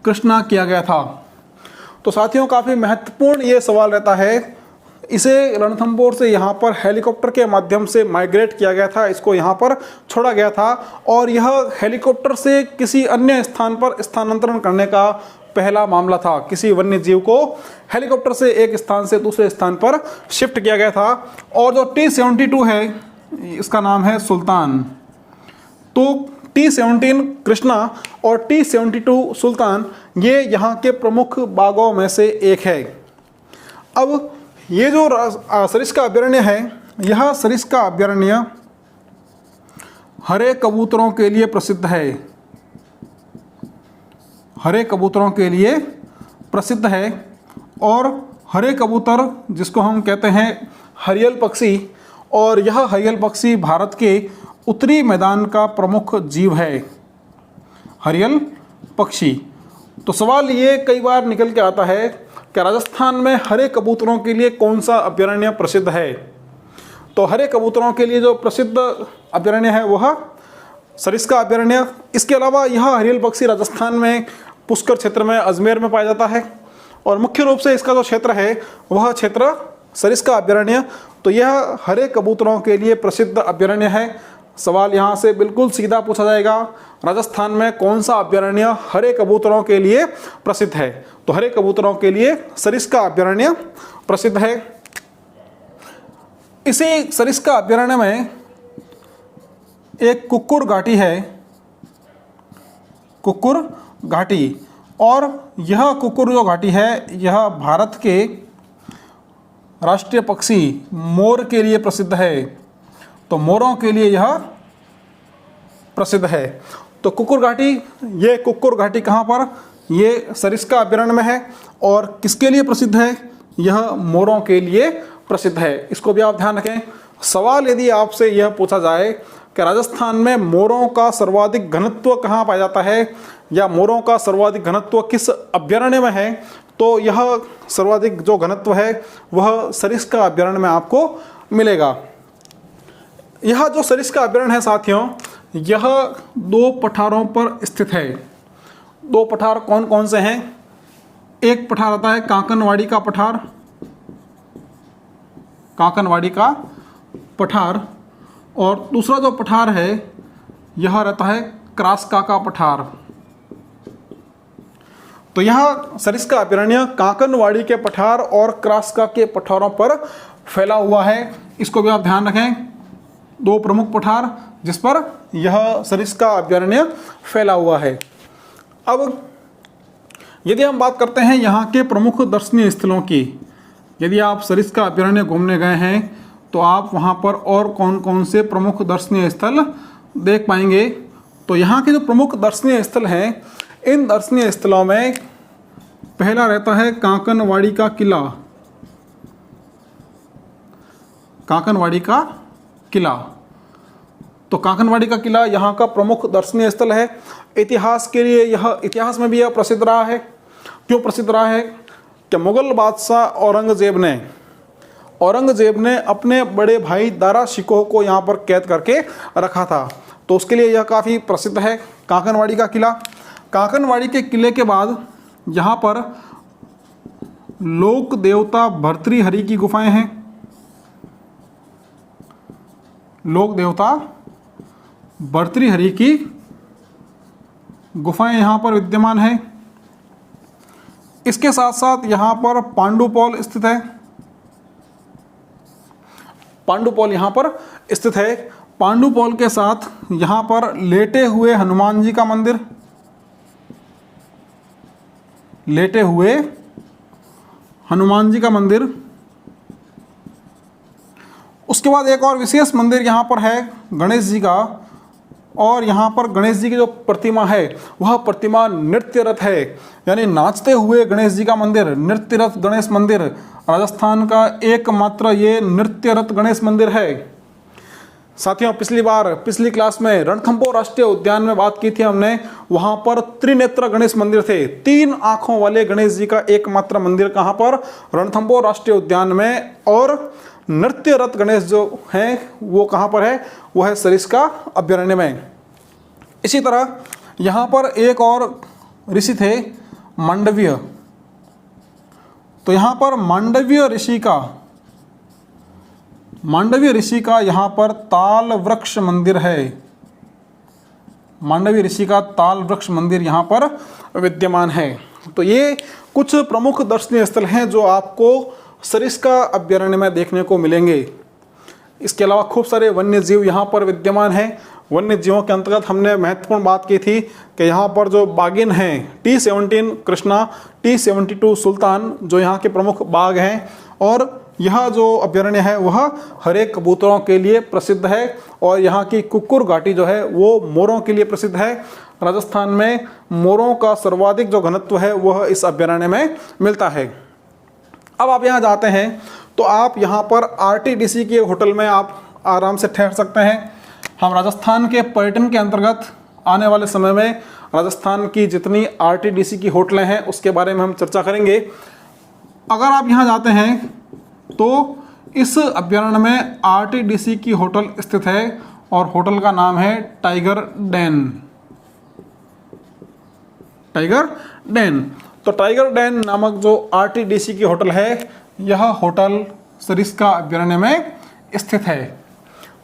कृष्णा किया गया था। तो साथियों, काफ़ी महत्वपूर्ण ये सवाल रहता है। इसे रणथंभौर से यहाँ पर हेलीकॉप्टर के माध्यम से माइग्रेट किया गया था, इसको यहाँ पर छोड़ा गया था, और यह हेलीकॉप्टर से किसी अन्य स्थान पर स्थानांतरण करने का पहला मामला था। किसी वन्य जीव को हेलीकॉप्टर से एक स्थान से दूसरे स्थान पर शिफ्ट किया गया था। और जो T72 है, इसका नाम है सुल्तान। तो T17 कृष्णा और T72 सुल्तान, ये यहाँ के प्रमुख बाघों में से एक है। अब ये जो सरिस्का अभयारण्य है, यह सरिस्का अभयारण्य हरे कबूतरों के लिए प्रसिद्ध है। हरे कबूतरों के लिए प्रसिद्ध है। और हरे कबूतर, जिसको हम कहते हैं हरियल पक्षी, और यह हरियल पक्षी भारत के उत्तरी मैदान का प्रमुख जीव है, हरियल पक्षी। तो सवाल ये कई बार निकल के आता है कि राजस्थान में हरे कबूतरों के लिए कौन सा अभयारण्य प्रसिद्ध है। तो हरे कबूतरों के लिए जो प्रसिद्ध अभयारण्य है वह सरिस्का अभयारण्य। इसके अलावा यह हरियल पक्षी राजस्थान में पुष्कर क्षेत्र में अजमेर में पाया जाता है और मुख्य रूप से इसका जो क्षेत्र है वह क्षेत्र सरिस्का अभयारण्य। तो यह हरे कबूतरों के लिए प्रसिद्ध अभयारण्य है। सवाल यहाँ से बिल्कुल सीधा पूछा जाएगा, राजस्थान में कौन सा अभयारण्य हरे कबूतरों के लिए प्रसिद्ध है? तो हरे कबूतरों के लिए सरिस्का अभयारण्य प्रसिद्ध है। इसी सरिस्का अभयारण्य में एक कुक्कुर घाटी है, कुक्कुर घाटी, और यह कुक्कुर जो घाटी है यह भारत के राष्ट्रीय पक्षी मोर के लिए प्रसिद्ध है। तो मोरों के लिए यह प्रसिद्ध है। तो कुक्कुर घाटी, ये कुक्कुर घाटी कहाँ पर? ये सरिस्का अभयारण्य में है। और किसके लिए प्रसिद्ध है? यह मोरों के लिए प्रसिद्ध है। इसको भी आप ध्यान रखें। सवाल यदि आपसे यह पूछा जाए कि राजस्थान में मोरों का सर्वाधिक घनत्व कहाँ पाया जाता है या मोरों का सर्वाधिक घनत्व किस अभयारण्य में है, तो यह सर्वाधिक जो घनत्व है वह सरिस्का अभयारण्य में आपको मिलेगा। यह जो सरिस्का अभयारण्य है साथियों, यह 2 पठारों पर स्थित है। 2 पठार कौन कौन से हैं? एक पठार आता है कांकनवाड़ी का पठार, कांकनवाड़ी का पठार, और दूसरा जो पठार है यह रहता है क्रास्का का पठार। तो यह सरिस्का अभयारण्य कांकनवाड़ी के पठार और क्रास्का के पठारों पर फैला हुआ है। इसको भी आप ध्यान रखें। 2 प्रमुख पठार जिस पर यह सरिस्का अभयारण्य फैला हुआ है। अब यदि हम बात करते हैं यहाँ के प्रमुख दर्शनीय स्थलों की, यदि आप सरिस्का अभयारण्य घूमने गए हैं तो आप वहाँ पर और कौन कौन से प्रमुख दर्शनीय स्थल देख पाएंगे। तो यहाँ के जो प्रमुख दर्शनीय स्थल हैं, इन दर्शनीय स्थलों में पहला रहता है कांकनवाड़ी का किला, कांकनवाड़ी का किला। तो कांकनवाड़ी का किला यहाँ का प्रमुख दर्शनीय स्थल है। इतिहास के लिए यह, इतिहास में भी यह प्रसिद्ध रहा है। क्यों प्रसिद्ध रहा है? कि मुगल बादशाह औरंगजेब ने अपने बड़े भाई दारा शिकोह को यहाँ पर कैद करके रखा था, तो उसके लिए यह काफ़ी प्रसिद्ध है कांकनवाड़ी का किला। कांकनवाड़ी के किले के बाद यहाँ पर लोक देवता भर्तृहरि की गुफाएं हैं। लोक देवता भर्तृहरि की गुफाएं यहाँ पर विद्यमान है। इसके साथ साथ यहाँ पर पांडुपौल स्थित है। पांडुपौल यहाँ पर स्थित है। पांडुपौल के साथ यहाँ पर लेटे हुए हनुमान जी का मंदिर, लेटे हुए हनुमान जी का मंदिर। उसके बाद एक और विशेष मंदिर यहाँ पर है गणेश जी का, और यहाँ पर गणेश जी की जो प्रतिमा है वह प्रतिमा नृत्यरत है, यानी नाचते हुए गणेश जी का मंदिर, नृत्यरत गणेश मंदिर। राजस्थान का एकमात्र ये नृत्यरत गणेश मंदिर है। साथियों, पिछली क्लास में रणथंभौर राष्ट्रीय उद्यान में बात की थी हमने, वहाँ पर त्रिनेत्र गणेश मंदिर थे। 3 आँखों वाले गणेश जी का एकमात्र मंदिर कहाँ पर? रणथंभौर राष्ट्रीय उद्यान में। और नृत्यरत गणेश जो हैं वो कहाँ पर है? वो है सरिस्का अभयारण्य में। इसी तरह यहाँ पर एक और ऋषि थे मांडव्य। तो यहाँ पर मांडव्य ऋषि का यहाँ पर ताल वृक्ष मंदिर है। मांडव्य ऋषि का ताल वृक्ष मंदिर यहाँ पर विद्यमान है। तो ये कुछ प्रमुख दर्शनीय स्थल हैं जो आपको सरिस्का अभयारण्य में देखने को मिलेंगे। इसके अलावा खूब सारे वन्य जीव यहाँ पर विद्यमान हैं। वन्य जीवों के अंतर्गत हमने महत्वपूर्ण बात की थी कि यहाँ पर जो बाघिन हैं, T17 कृष्णा, T72 सुल्तान, जो यहाँ के प्रमुख बाघ हैं, और यह जो अभयारण्य है वह हरे कबूतरों के लिए प्रसिद्ध है, और यहाँ की कुक्कुर घाटी जो है वो मोरों के लिए प्रसिद्ध है। राजस्थान में मोरों का सर्वाधिक जो घनत्व है वह इस अभयारण्य में मिलता है। अब आप यहाँ जाते हैं तो आप यहाँ पर RTDC के होटल में आप आराम से ठहर सकते हैं। हम राजस्थान के पर्यटन के अंतर्गत आने वाले समय में राजस्थान की जितनी RTDC की होटलें हैं उसके बारे में हम चर्चा करेंगे। अगर आप यहाँ जाते हैं तो इस अभयारण्य में RTDC की होटल स्थित है, और होटल का नाम है टाइगर डेन। Tiger den. तो टाइगर डेन नामक जो आरटीडीसी की होटल है, यह होटल सरिस्का अभयारण्य में स्थित है।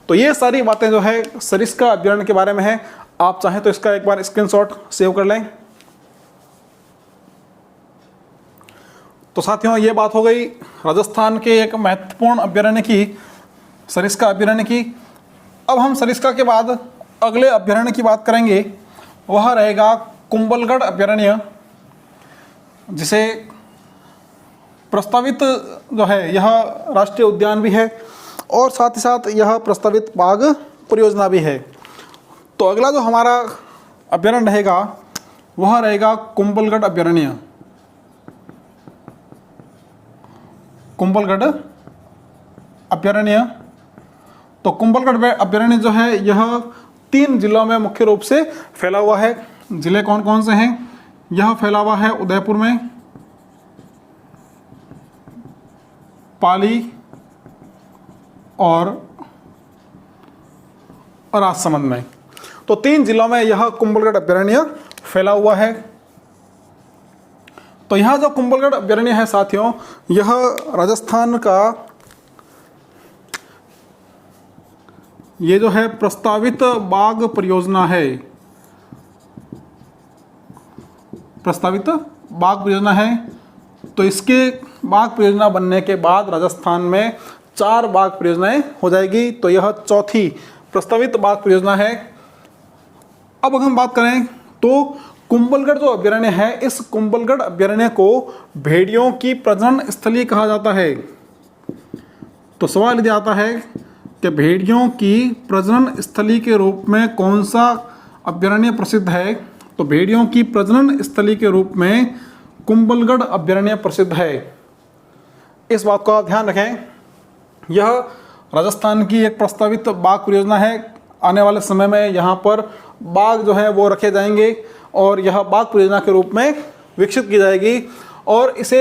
तो ये सारी बातें जो है सरिस्का अभयारण्य के बारे में है। आप चाहें तो इसका एक बार स्क्रीनशॉट सेव कर लें। तो साथियों, ये बात हो गई राजस्थान के एक महत्वपूर्ण अभयारण्य की, सरिस्का अभयारण्य की। अब हम सरिस्का के बाद अगले अभयारण्य की बात करेंगे, वह रहेगा कुंभलगढ़ अभयारण्य, जिसे प्रस्तावित जो है यह राष्ट्रीय उद्यान भी है और साथ ही साथ यह प्रस्तावित बाघ परियोजना भी है। तो अगला जो हमारा अभयारण्य रहेगा वह रहेगा कुंभलगढ़ अभयारण्य। कुंभलगढ़ अभयारण्य। तो कुंभलगढ़ अभयारण्य जो है यह 3 जिलों में मुख्य रूप से फैला हुआ है। जिले कौन कौन से हैं? यह फैला हुआ है उदयपुर में, पाली और राजसमंद में। तो 3 जिलों में यह कुंभलगढ़ अभयारण्य फैला हुआ है। तो यह जो कुंभलगढ़ अभयारण्य है साथियों, यह राजस्थान का ये जो है प्रस्तावित बाघ परियोजना है। प्रस्तावित बाघ परियोजना है। तो इसके बाघ परियोजना बनने के बाद राजस्थान में 4 बाघ परियोजनाएं हो जाएगी। तो यह चौथी प्रस्तावित बाघ परियोजना है। अब अगर हम बात करें तो कुंभलगढ़ जो अभयारण्य है, इस कुंभलगढ़ अभयारण्य को भेड़ियों की प्रजनन स्थली कहा जाता है। तो सवाल यदि आता है कि भेड़ियों की प्रजनन स्थली के रूप में कौन सा अभयारण्य प्रसिद्ध है, तो भेड़ियों की प्रजनन स्थली के रूप में कुंभलगढ़ अभयारण्य प्रसिद्ध है। इस बात को आप ध्यान रखें। यह राजस्थान की एक प्रस्तावित बाघ परियोजना है। आने वाले समय में यहाँ पर बाघ जो है वो रखे जाएंगे और यह बाघ परियोजना के रूप में विकसित की जाएगी और इस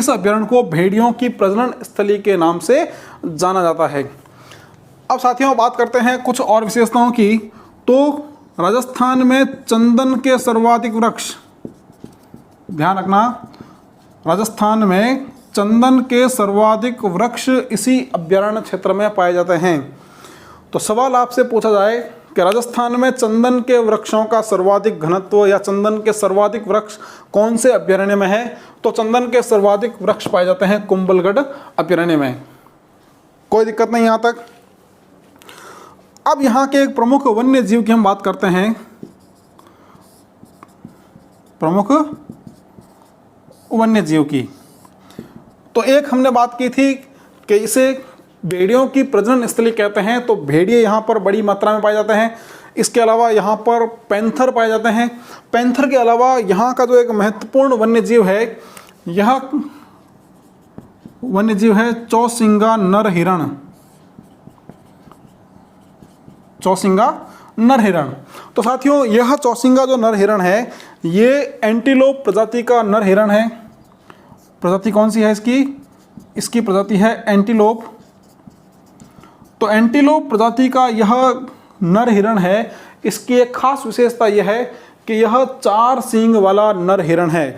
अभयारण्य को भेड़ियों की प्रजनन स्थली के नाम से जाना जाता है। अब साथियों बात करते हैं कुछ और विशेषताओं की। तो राजस्थान में चंदन के सर्वाधिक वृक्ष, ध्यान रखना, राजस्थान में चंदन के सर्वाधिक वृक्ष इसी अभयारण्य क्षेत्र में पाए जाते हैं। तो सवाल आपसे पूछा जाए कि राजस्थान में चंदन के वृक्षों का सर्वाधिक घनत्व या चंदन के सर्वाधिक वृक्ष कौन से अभयारण्य में है, तो चंदन के सर्वाधिक वृक्ष पाए जाते हैं कुंभलगढ़ अभयारण्य में। कोई दिक्कत नहीं यहाँ तक। अब यहाँ के एक प्रमुख वन्य जीव की हम बात करते हैं। प्रमुख वन्य जीव की, तो एक हमने बात की थी कि इसे भेड़ियों की प्रजनन स्थली कहते हैं। तो भेड़िए यहाँ पर बड़ी मात्रा में पाए जाते हैं। इसके अलावा यहाँ पर पैंथर पाए जाते हैं। पैंथर के अलावा यहाँ का जो एक महत्वपूर्ण वन्य जीव है, यह वन्य जीव है चौसिंगा नर हिरण। चौसिंगा नर हिरण। तो साथियों यह चौसिंगा जो नर हिरण है, ये एंटीलोप प्रजाति का नर हिरण है। प्रजाति कौन सी है इसकी? इसकी प्रजाति है एंटीलोप। तो एंटीलोप प्रजाति का यह नर हिरण है। इसकी एक खास विशेषता यह है कि यह 4 सींग वाला नर हिरण है।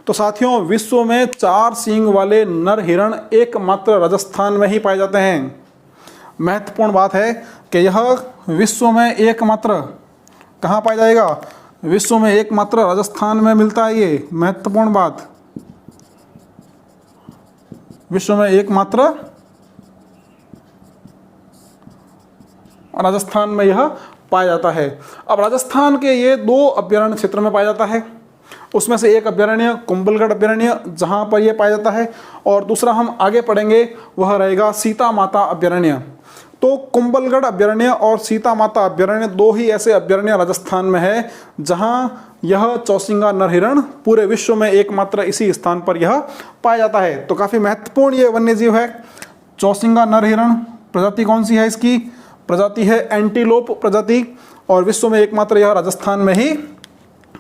तो साथियों विश्व में 4 सींग वाले नर हिरण एकमात्र राजस्थान में ही पाए जाते हैं। महत्वपूर्ण बात है कि यह विश्व में एकमात्र कहाँ पाया जाएगा? विश्व में एकमात्र राजस्थान में मिलता है। ये महत्वपूर्ण बात, विश्व में एकमात्र राजस्थान में यह पाया जाता है। अब राजस्थान के ये 2 अभयारण्य क्षेत्र में पाया जाता है। उसमें से एक अभयारण्य कुंभलगढ़ अभयारण्य जहाँ पर यह पाया जाता है, और दूसरा हम आगे पढ़ेंगे वह रहेगा सीता माता अभयारण्य। तो कुंभलगढ़ अभयारण्य और सीता माता अभयारण्य 2 ही ऐसे अभयारण्य राजस्थान में है जहाँ यह चौसिंगा नर हिरण पूरे विश्व में एकमात्र इसी स्थान पर यह पाया जाता है। तो काफ़ी महत्वपूर्ण ये वन्य जीव है चौसिंगा नर हिरण। प्रजाति कौन सी है इसकी? प्रजाति है एंटीलोप प्रजाति, और विश्व में एकमात्र यह राजस्थान में ही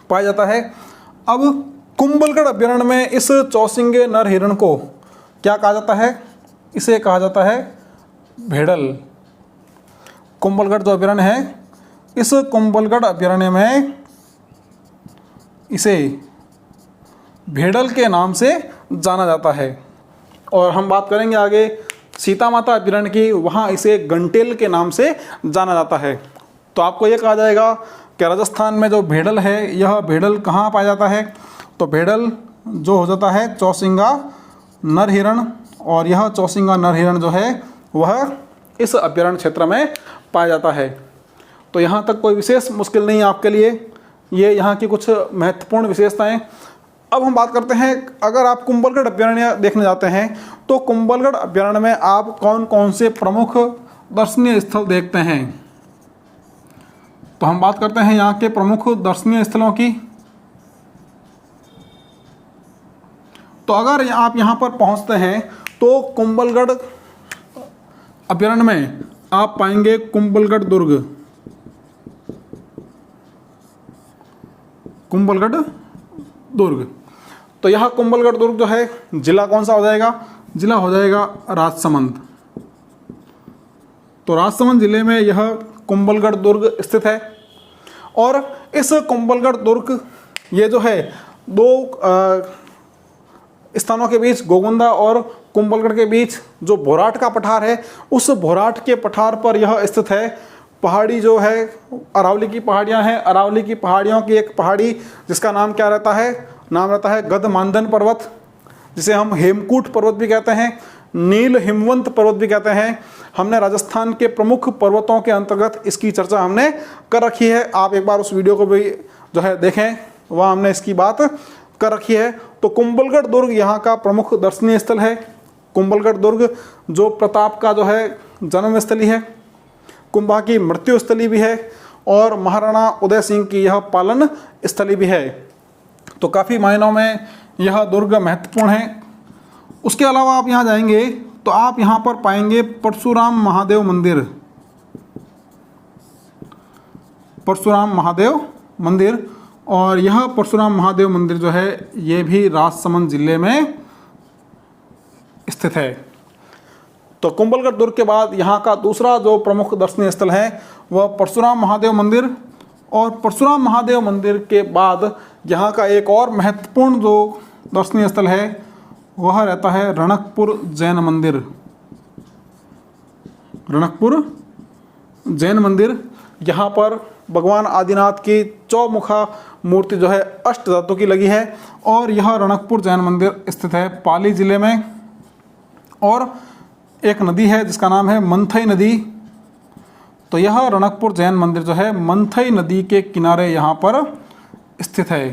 पाया जाता है। अब कुंभलगढ़ अभयारण्य में इस चौसिंगे नर हिरण को क्या कहा जाता है? इसे कहा जाता है भेड़ल। कुंभलगढ़ जो अभयारण्य है, इस कुंभलगढ़ अभयारण्य में इसे भेड़ल के नाम से जाना जाता है। और हम बात करेंगे आगे सीता माता अभयारण्य की, वहाँ इसे घंटेल के नाम से जाना जाता है। तो आपको ये कहा जाएगा कि राजस्थान में जो भेड़ल है, यह भेड़ल कहाँ पाया जाता है, तो भेड़ल जो हो जाता है चौसिंगा नर हिरण, और यह चौसिंगा नर हिरण जो है वह इस अभयारण्य क्षेत्र में पाया जाता है। तो यहाँ तक कोई विशेष मुश्किल नहीं है आपके लिए, ये यहाँ की कुछ महत्वपूर्ण विशेषताएं। अब हम बात करते हैं, अगर आप कुंभलगढ़ अभयारण्य देखने जाते हैं तो कुंभलगढ़ अभयारण्य में आप कौन कौन से प्रमुख दर्शनीय स्थल देखते हैं। तो हम बात करते हैं यहाँ के प्रमुख दर्शनीय स्थलों की। तो अगर आप यहाँ पर पहुँचते हैं तो कुंभलगढ़ अभयारण्य में आप पाएंगे कुंभलगढ़ दुर्ग। कुंभलगढ़ दुर्ग, तो यह कुंभलगढ़ दुर्ग जो है जिला कौन सा हो जाएगा, जिला हो जाएगा राजसमंद। तो राजसमंद जिले में यह कुंभलगढ़ दुर्ग स्थित है। और इस कुंभलगढ़ दुर्ग ये जो है दो स्थानों के बीच, गोगुंदा और कुंभलगढ़ के बीच जो भोराट का पठार है, उस भोराट के पठार पर यह स्थित है। पहाड़ी जो है अरावली की पहाड़ियां हैं, अरावली की पहाड़ियों की एक पहाड़ी जिसका नाम क्या रहता है, नाम रहता है गदमांदन पर्वत, जिसे हम हेमकूट पर्वत भी कहते हैं, नील हिमवंत पर्वत भी कहते हैं। हमने राजस्थान के प्रमुख पर्वतों के अंतर्गत इसकी चर्चा हमने कर रखी है। आप एक बार उस वीडियो को भी जो है देखें, वहाँ हमने इसकी बात कर रखी है। तो कुंभलगढ़ दुर्ग यहाँ का प्रमुख दर्शनीय स्थल है। कुंभलगढ़ दुर्ग जो प्रताप का जो है जन्म स्थली है, कुंभा की मृत्यु स्थली भी है, और महाराणा उदय सिंह की यह पालन स्थली भी है। तो काफ़ी मायनों में यह दुर्ग महत्वपूर्ण है। उसके अलावा आप यहाँ जाएंगे तो आप यहाँ पर पाएंगे परशुराम महादेव मंदिर। परशुराम महादेव मंदिर, और यह परशुराम महादेव मंदिर जो है ये भी राजसमंद जिले में स्थित है। तो कुंभलगढ़ दुर्ग के बाद यहाँ का दूसरा जो प्रमुख दर्शनीय स्थल है वह परशुराम महादेव मंदिर, और परशुराम महादेव मंदिर के बाद यहाँ का एक और महत्वपूर्ण जो दर्शनीय स्थल है वह रहता है रणकपुर जैन मंदिर। रणकपुर जैन मंदिर, यहाँ पर भगवान आदिनाथ की चौमुखा मूर्ति जो है अष्ट धातु की लगी है, और यह रणकपुर जैन मंदिर स्थित है पाली जिले में। और एक नदी है जिसका नाम है मंथई नदी। तो यह रणकपुर जैन मंदिर जो है मंथई नदी के किनारे यहाँ पर स्थित है।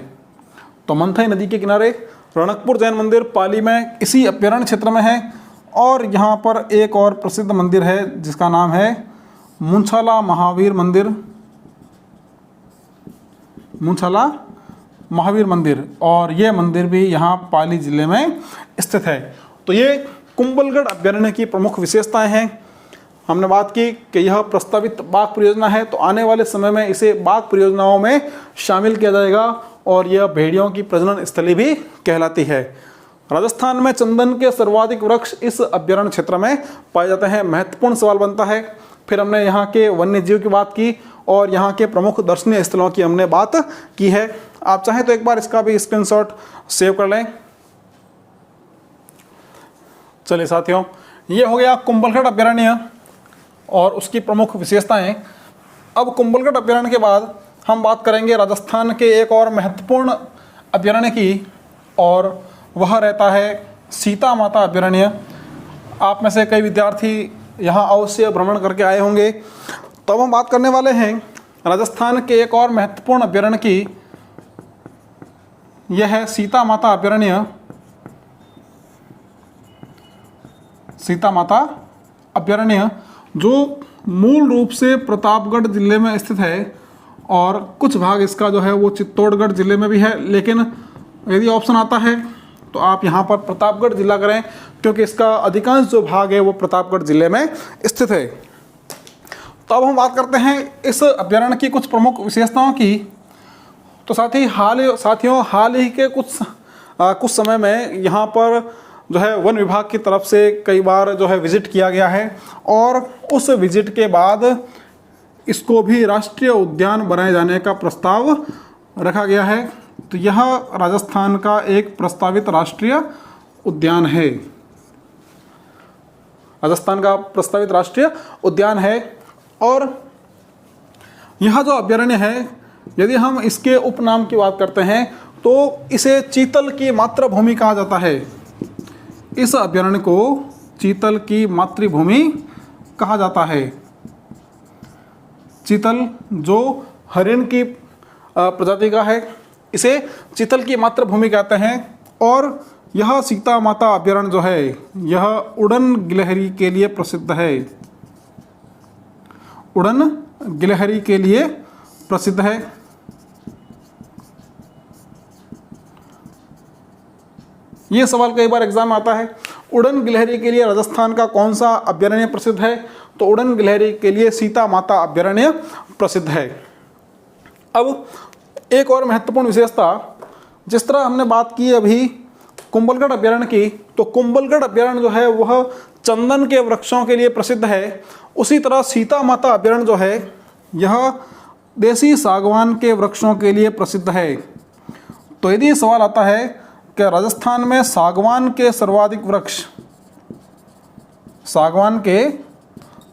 तो मंथई नदी के किनारे रणकपुर जैन मंदिर पाली में इसी अभयारण्य क्षेत्र में है। और यहाँ पर एक और प्रसिद्ध मंदिर है जिसका नाम है मुंछाला महावीर मंदिर। मुंछाला महावीर मंदिर, और ये मंदिर भी यहाँ पाली जिले में स्थित है। तो ये कुंभलगढ़ अभयारण्य की प्रमुख विशेषताएं हैं। हमने बात की कि यह प्रस्तावित बाघ परियोजना है, तो आने वाले समय में इसे बाघ परियोजनाओं में शामिल किया जाएगा, और यह भेड़ियों की प्रजनन स्थली भी कहलाती है। राजस्थान में चंदन के सर्वाधिक वृक्ष इस अभयारण्य क्षेत्र में पाए जाते हैं। महत्वपूर्ण सवाल बनता है। फिर हमने यहाँ के वन्य जीव की बात की, और यहाँ के प्रमुख दर्शनीय स्थलों की हमने बात की है। आप चाहें तो एक बार इसका भी स्क्रीनशॉट सेव कर लें। चलिए साथियों, ये हो गया कुंभलगढ़ अभयारण्य और उसकी प्रमुख विशेषताएं। अब कुंभलगढ़ अभयारण्य के बाद हम बात करेंगे राजस्थान के एक और महत्वपूर्ण अभयारण्य की, और वह रहता है सीता माता अभयारण्य। आप में से कई विद्यार्थी यहाँ अवश्य भ्रमण करके आए होंगे। तो अब हम बात करने वाले हैं राजस्थान के एक और महत्वपूर्ण अभयारण्य की। यह है सीता माता अभयारण्य। सीता माता अभयारण्य जो मूल रूप से प्रतापगढ़ जिले में स्थित है, और कुछ भाग इसका जो है वो चित्तौड़गढ़ जिले में भी है। लेकिन यदि ऑप्शन आता है तो आप यहाँ पर प्रतापगढ़ जिला करें, क्योंकि इसका अधिकांश जो भाग है वो प्रतापगढ़ जिले में स्थित है। तो अब हम बात करते हैं इस अभयारण्य की कुछ प्रमुख विशेषताओं की। तो साथियों हाल ही के कुछ समय में यहाँ पर जो है वन विभाग की तरफ से कई बार जो है विजिट किया गया है, और उस विजिट के बाद इसको भी राष्ट्रीय उद्यान बनाए जाने का प्रस्ताव रखा गया है। तो यह राजस्थान का एक प्रस्तावित राष्ट्रीय उद्यान है, राजस्थान का प्रस्तावित राष्ट्रीय उद्यान है। और यह जो अभयारण्य है, यदि हम इसके उपनाम की बात करते हैं तो इसे चीतल की मातृभूमि कहा जाता है। इस अभयारण्य को चीतल की मातृभूमि कहा जाता है। चीतल जो हरिण की प्रजाति का है, इसे चीतल की मातृभूमि कहते हैं। और यह सीता माता अभयारण्य जो है, यह उड़न गिलहरी के लिए प्रसिद्ध है, उड़न गिलहरी के लिए प्रसिद्ध है। यह सवाल कई बार एग्जाम में आता है, उड़न गिलहरी के लिए राजस्थान का कौन सा अभयारण्य प्रसिद्ध है? तो उड़न गिलहरी के लिए सीता माता अभयारण्य प्रसिद्ध है। अब एक और महत्वपूर्ण विशेषता, जिस तरह हमने बात की अभी कुंभलगढ़ अभयारण्य की, तो कुंभलगढ़ अभयारण्य जो है वह चंदन के वृक्षों के लिए प्रसिद्ध है। उसी तरह सीता माता अभयारण्य जो है, यह देसी सागवान के वृक्षों के लिए प्रसिद्ध है। तो यदि सवाल आता है कि राजस्थान में सागवान के सर्वाधिक वृक्ष, सागवान के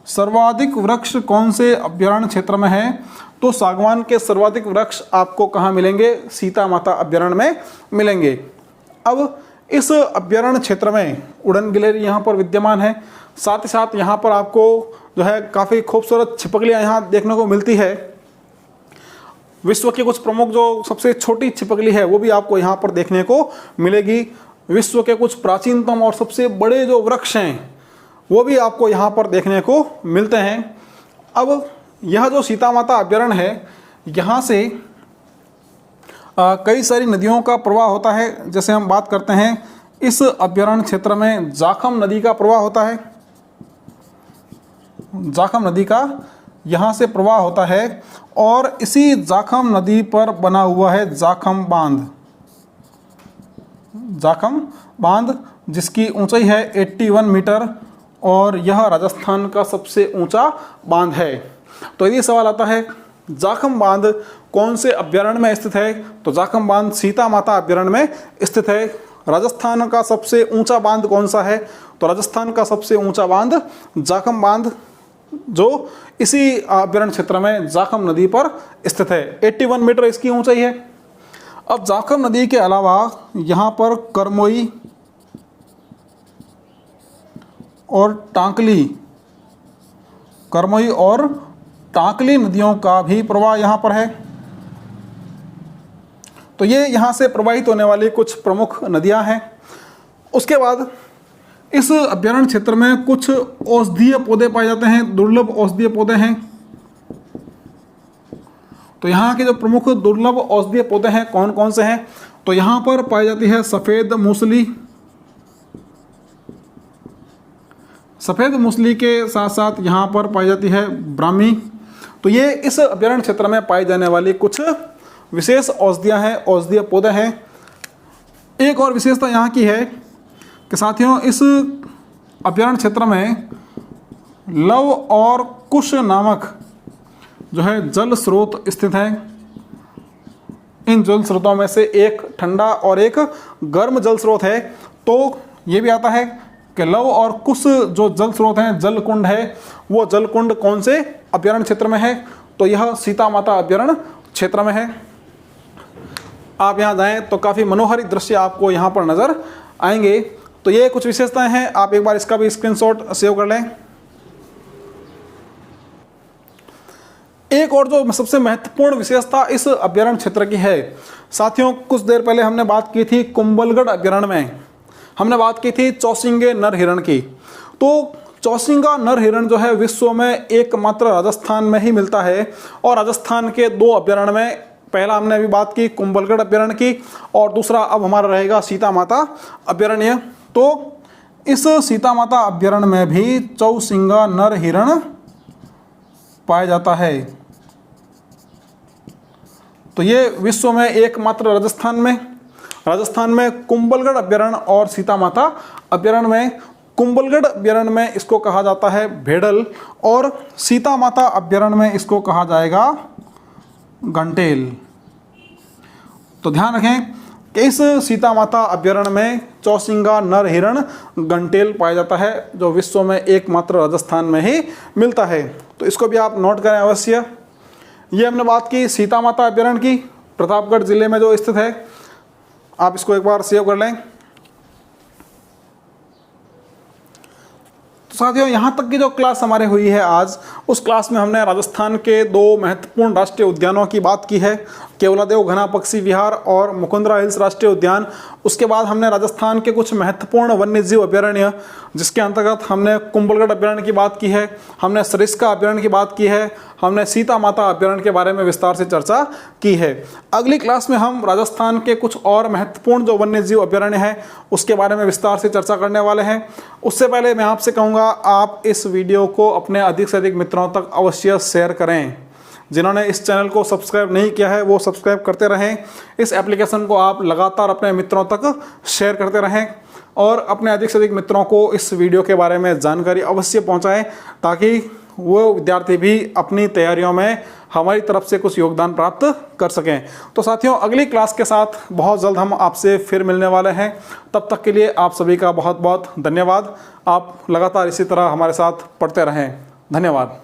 सर्वाधिक वृक्ष कौन से अभयारण्य क्षेत्र में है? तो सागवान के सर्वाधिक वृक्ष आपको कहाँ मिलेंगे? सीता माता अभयारण्य में मिलेंगे। अब इस अभयारण्य क्षेत्र में उड़न गिलहरी यहाँ पर विद्यमान है। साथ ही साथ यहाँ पर आपको जो है काफ़ी खूबसूरत छिपकलियाँ यहाँ देखने को मिलती है। विश्व की कुछ प्रमुख जो सबसे छोटी छिपकली है वो भी आपको यहाँ पर देखने को मिलेगी। विश्व के कुछ प्राचीनतम और सबसे बड़े जो वृक्ष हैं वो भी आपको यहाँ पर देखने को मिलते हैं। अब यह जो सीता माता अभयारण्य है, यहाँ से कई सारी नदियों का प्रवाह होता है। जैसे हम बात करते हैं, इस अभयारण्य क्षेत्र में जाखम नदी का प्रवाह होता है, जाखम नदी का यहाँ से प्रवाह होता है। और इसी जाखम नदी पर बना हुआ है जाखम बांध, जाखम बांध जिसकी ऊंचाई है 81 मीटर और यह राजस्थान का सबसे ऊंचा बांध है। तो यदि सवाल आता है जाखम बांध कौन से अभयारण्य में स्थित है? तो जाखम बांध सीता माता अभयारण्य में स्थित है। राजस्थान का सबसे ऊंचा बांध कौन सा है? तो राजस्थान का सबसे ऊंचा बांध जाखम बांध, जो इसी अभयारण्य क्षेत्र में जाखम नदी पर स्थित है। 81 मीटर इसकी ऊंचाई है। अब जाखम नदी के अलावा यहाँ पर करमोई और टांकली, करमोई और टांकली नदियों का भी प्रवाह यहाँ पर है। तो ये यहाँ से प्रवाहित होने वाली कुछ प्रमुख नदियाँ हैं। उसके बाद इस अभयारण्य क्षेत्र में कुछ औषधीय पौधे पाए जाते हैं, दुर्लभ औषधीय पौधे हैं। तो यहाँ के जो प्रमुख दुर्लभ औषधीय पौधे हैं कौन कौन से हैं? तो यहाँ पर पाई जाती है सफ़ेद मूसली, सफ़ेद मूसली के साथ साथ यहाँ पर पाई जाती है ब्राह्मी। तो ये इस अभयारण्य क्षेत्र में पाई जाने वाली कुछ विशेष औषधियाँ हैं, औषधीय पौधे हैं। एक और विशेषता यहाँ की है कि साथियों, इस अभयारण्य क्षेत्र में लव और कुश नामक जो है जल स्रोत स्थित है। इन जल स्रोतों में से एक ठंडा और एक गर्म जल स्रोत है। तो ये भी आता है कि लव और कुश जो जल स्रोत हैं, जल कुंड है, वो जल कुंड कौन से अभयारण्य क्षेत्र में है? तो यह सीता माता अभयारण्य क्षेत्र में है। आप यहाँ जाएं तो काफ़ी मनोहारी दृश्य आपको यहाँ पर नज़र आएंगे। तो ये कुछ विशेषताएं हैं, आप एक बार इसका भी स्क्रीनशॉट सेव कर लें। एक और जो सबसे महत्वपूर्ण विशेषता इस अभयारण्य क्षेत्र की है साथियों, कुछ देर पहले हमने बात की थी कुंभलगढ़ अभयारण्य में, हमने बात की थी चौसिंगे नर हिरण की। तो चौसिंगा नर हिरण जो है विश्व में एकमात्र राजस्थान में ही मिलता है। और राजस्थान के दो अभयारण्य में, पहला हमने अभी बात की कुंभलगढ़ अभयारण्य की और दूसरा अब हमारा रहेगा सीता माता अभयारण्य। तो इस सीता माता अभयारण्य में भी चौसिंगा नर हिरण पाया जाता है। तो ये विश्व में एकमात्र राजस्थान में कुंभलगढ़ अभयारण्य और सीता माता अभयारण्य में कुंभलगढ़ अभ्यारण्य में इसको कहा जाता है भेड़ल, और सीता माता अभ्यारण्य में इसको कहा जाएगा घंटेल। तो ध्यान रखें कि इस सीता माता अभ्यारण्य में चौसिंगा नर हिरण घंटेल पाया जाता है, जो विश्व में एकमात्र राजस्थान में ही मिलता है। तो इसको भी आप नोट करें अवश्य। ये हमने बात की सीता माता अभ्यारण्य की, प्रतापगढ़ जिले में जो स्थित है। आप इसको एक बार सेव कर लें। तो साथियों, यहाँ तक की जो क्लास हमारे हुई है आज, उस क्लास में हमने राजस्थान के 2 महत्वपूर्ण राष्ट्रीय उद्यानों की बात की है, केवलादेव घना पक्षी विहार और मुकुंदरा हिल्स राष्ट्रीय उद्यान। उसके बाद हमने राजस्थान के कुछ महत्वपूर्ण वन्यजीव अभ्यारण्य, जिसके अंतर्गत हमने कुंभलगढ़ अभ्यारण्य की बात की है, हमने सरिस्का अभ्यारण्य की बात की है, हमने सीता माता अभ्यारण्य के बारे में विस्तार से चर्चा की है। अगली क्लास में हम राजस्थान के कुछ और महत्वपूर्ण जो वन्यजीव अभ्यारण्य हैं उसके बारे में विस्तार से चर्चा करने वाले हैं। उससे पहले मैं आपसे कहूँगा, आप इस वीडियो को अपने अधिक से अधिक मित्रों तक अवश्य शेयर करें। जिन्होंने इस चैनल को सब्सक्राइब नहीं किया है वो सब्सक्राइब करते रहें। इस एप्लीकेशन को आप लगातार अपने मित्रों तक शेयर करते रहें और अपने अधिक से अधिक मित्रों को इस वीडियो के बारे में जानकारी अवश्य पहुंचाएं, ताकि वो विद्यार्थी भी अपनी तैयारियों में हमारी तरफ से कुछ योगदान प्राप्त कर सकें। तो साथियों, अगली क्लास के साथ बहुत जल्द हम आपसे फिर मिलने वाले हैं। तब तक के लिए आप सभी का बहुत बहुत धन्यवाद। आप लगातार इसी तरह हमारे साथ पढ़ते रहें। धन्यवाद।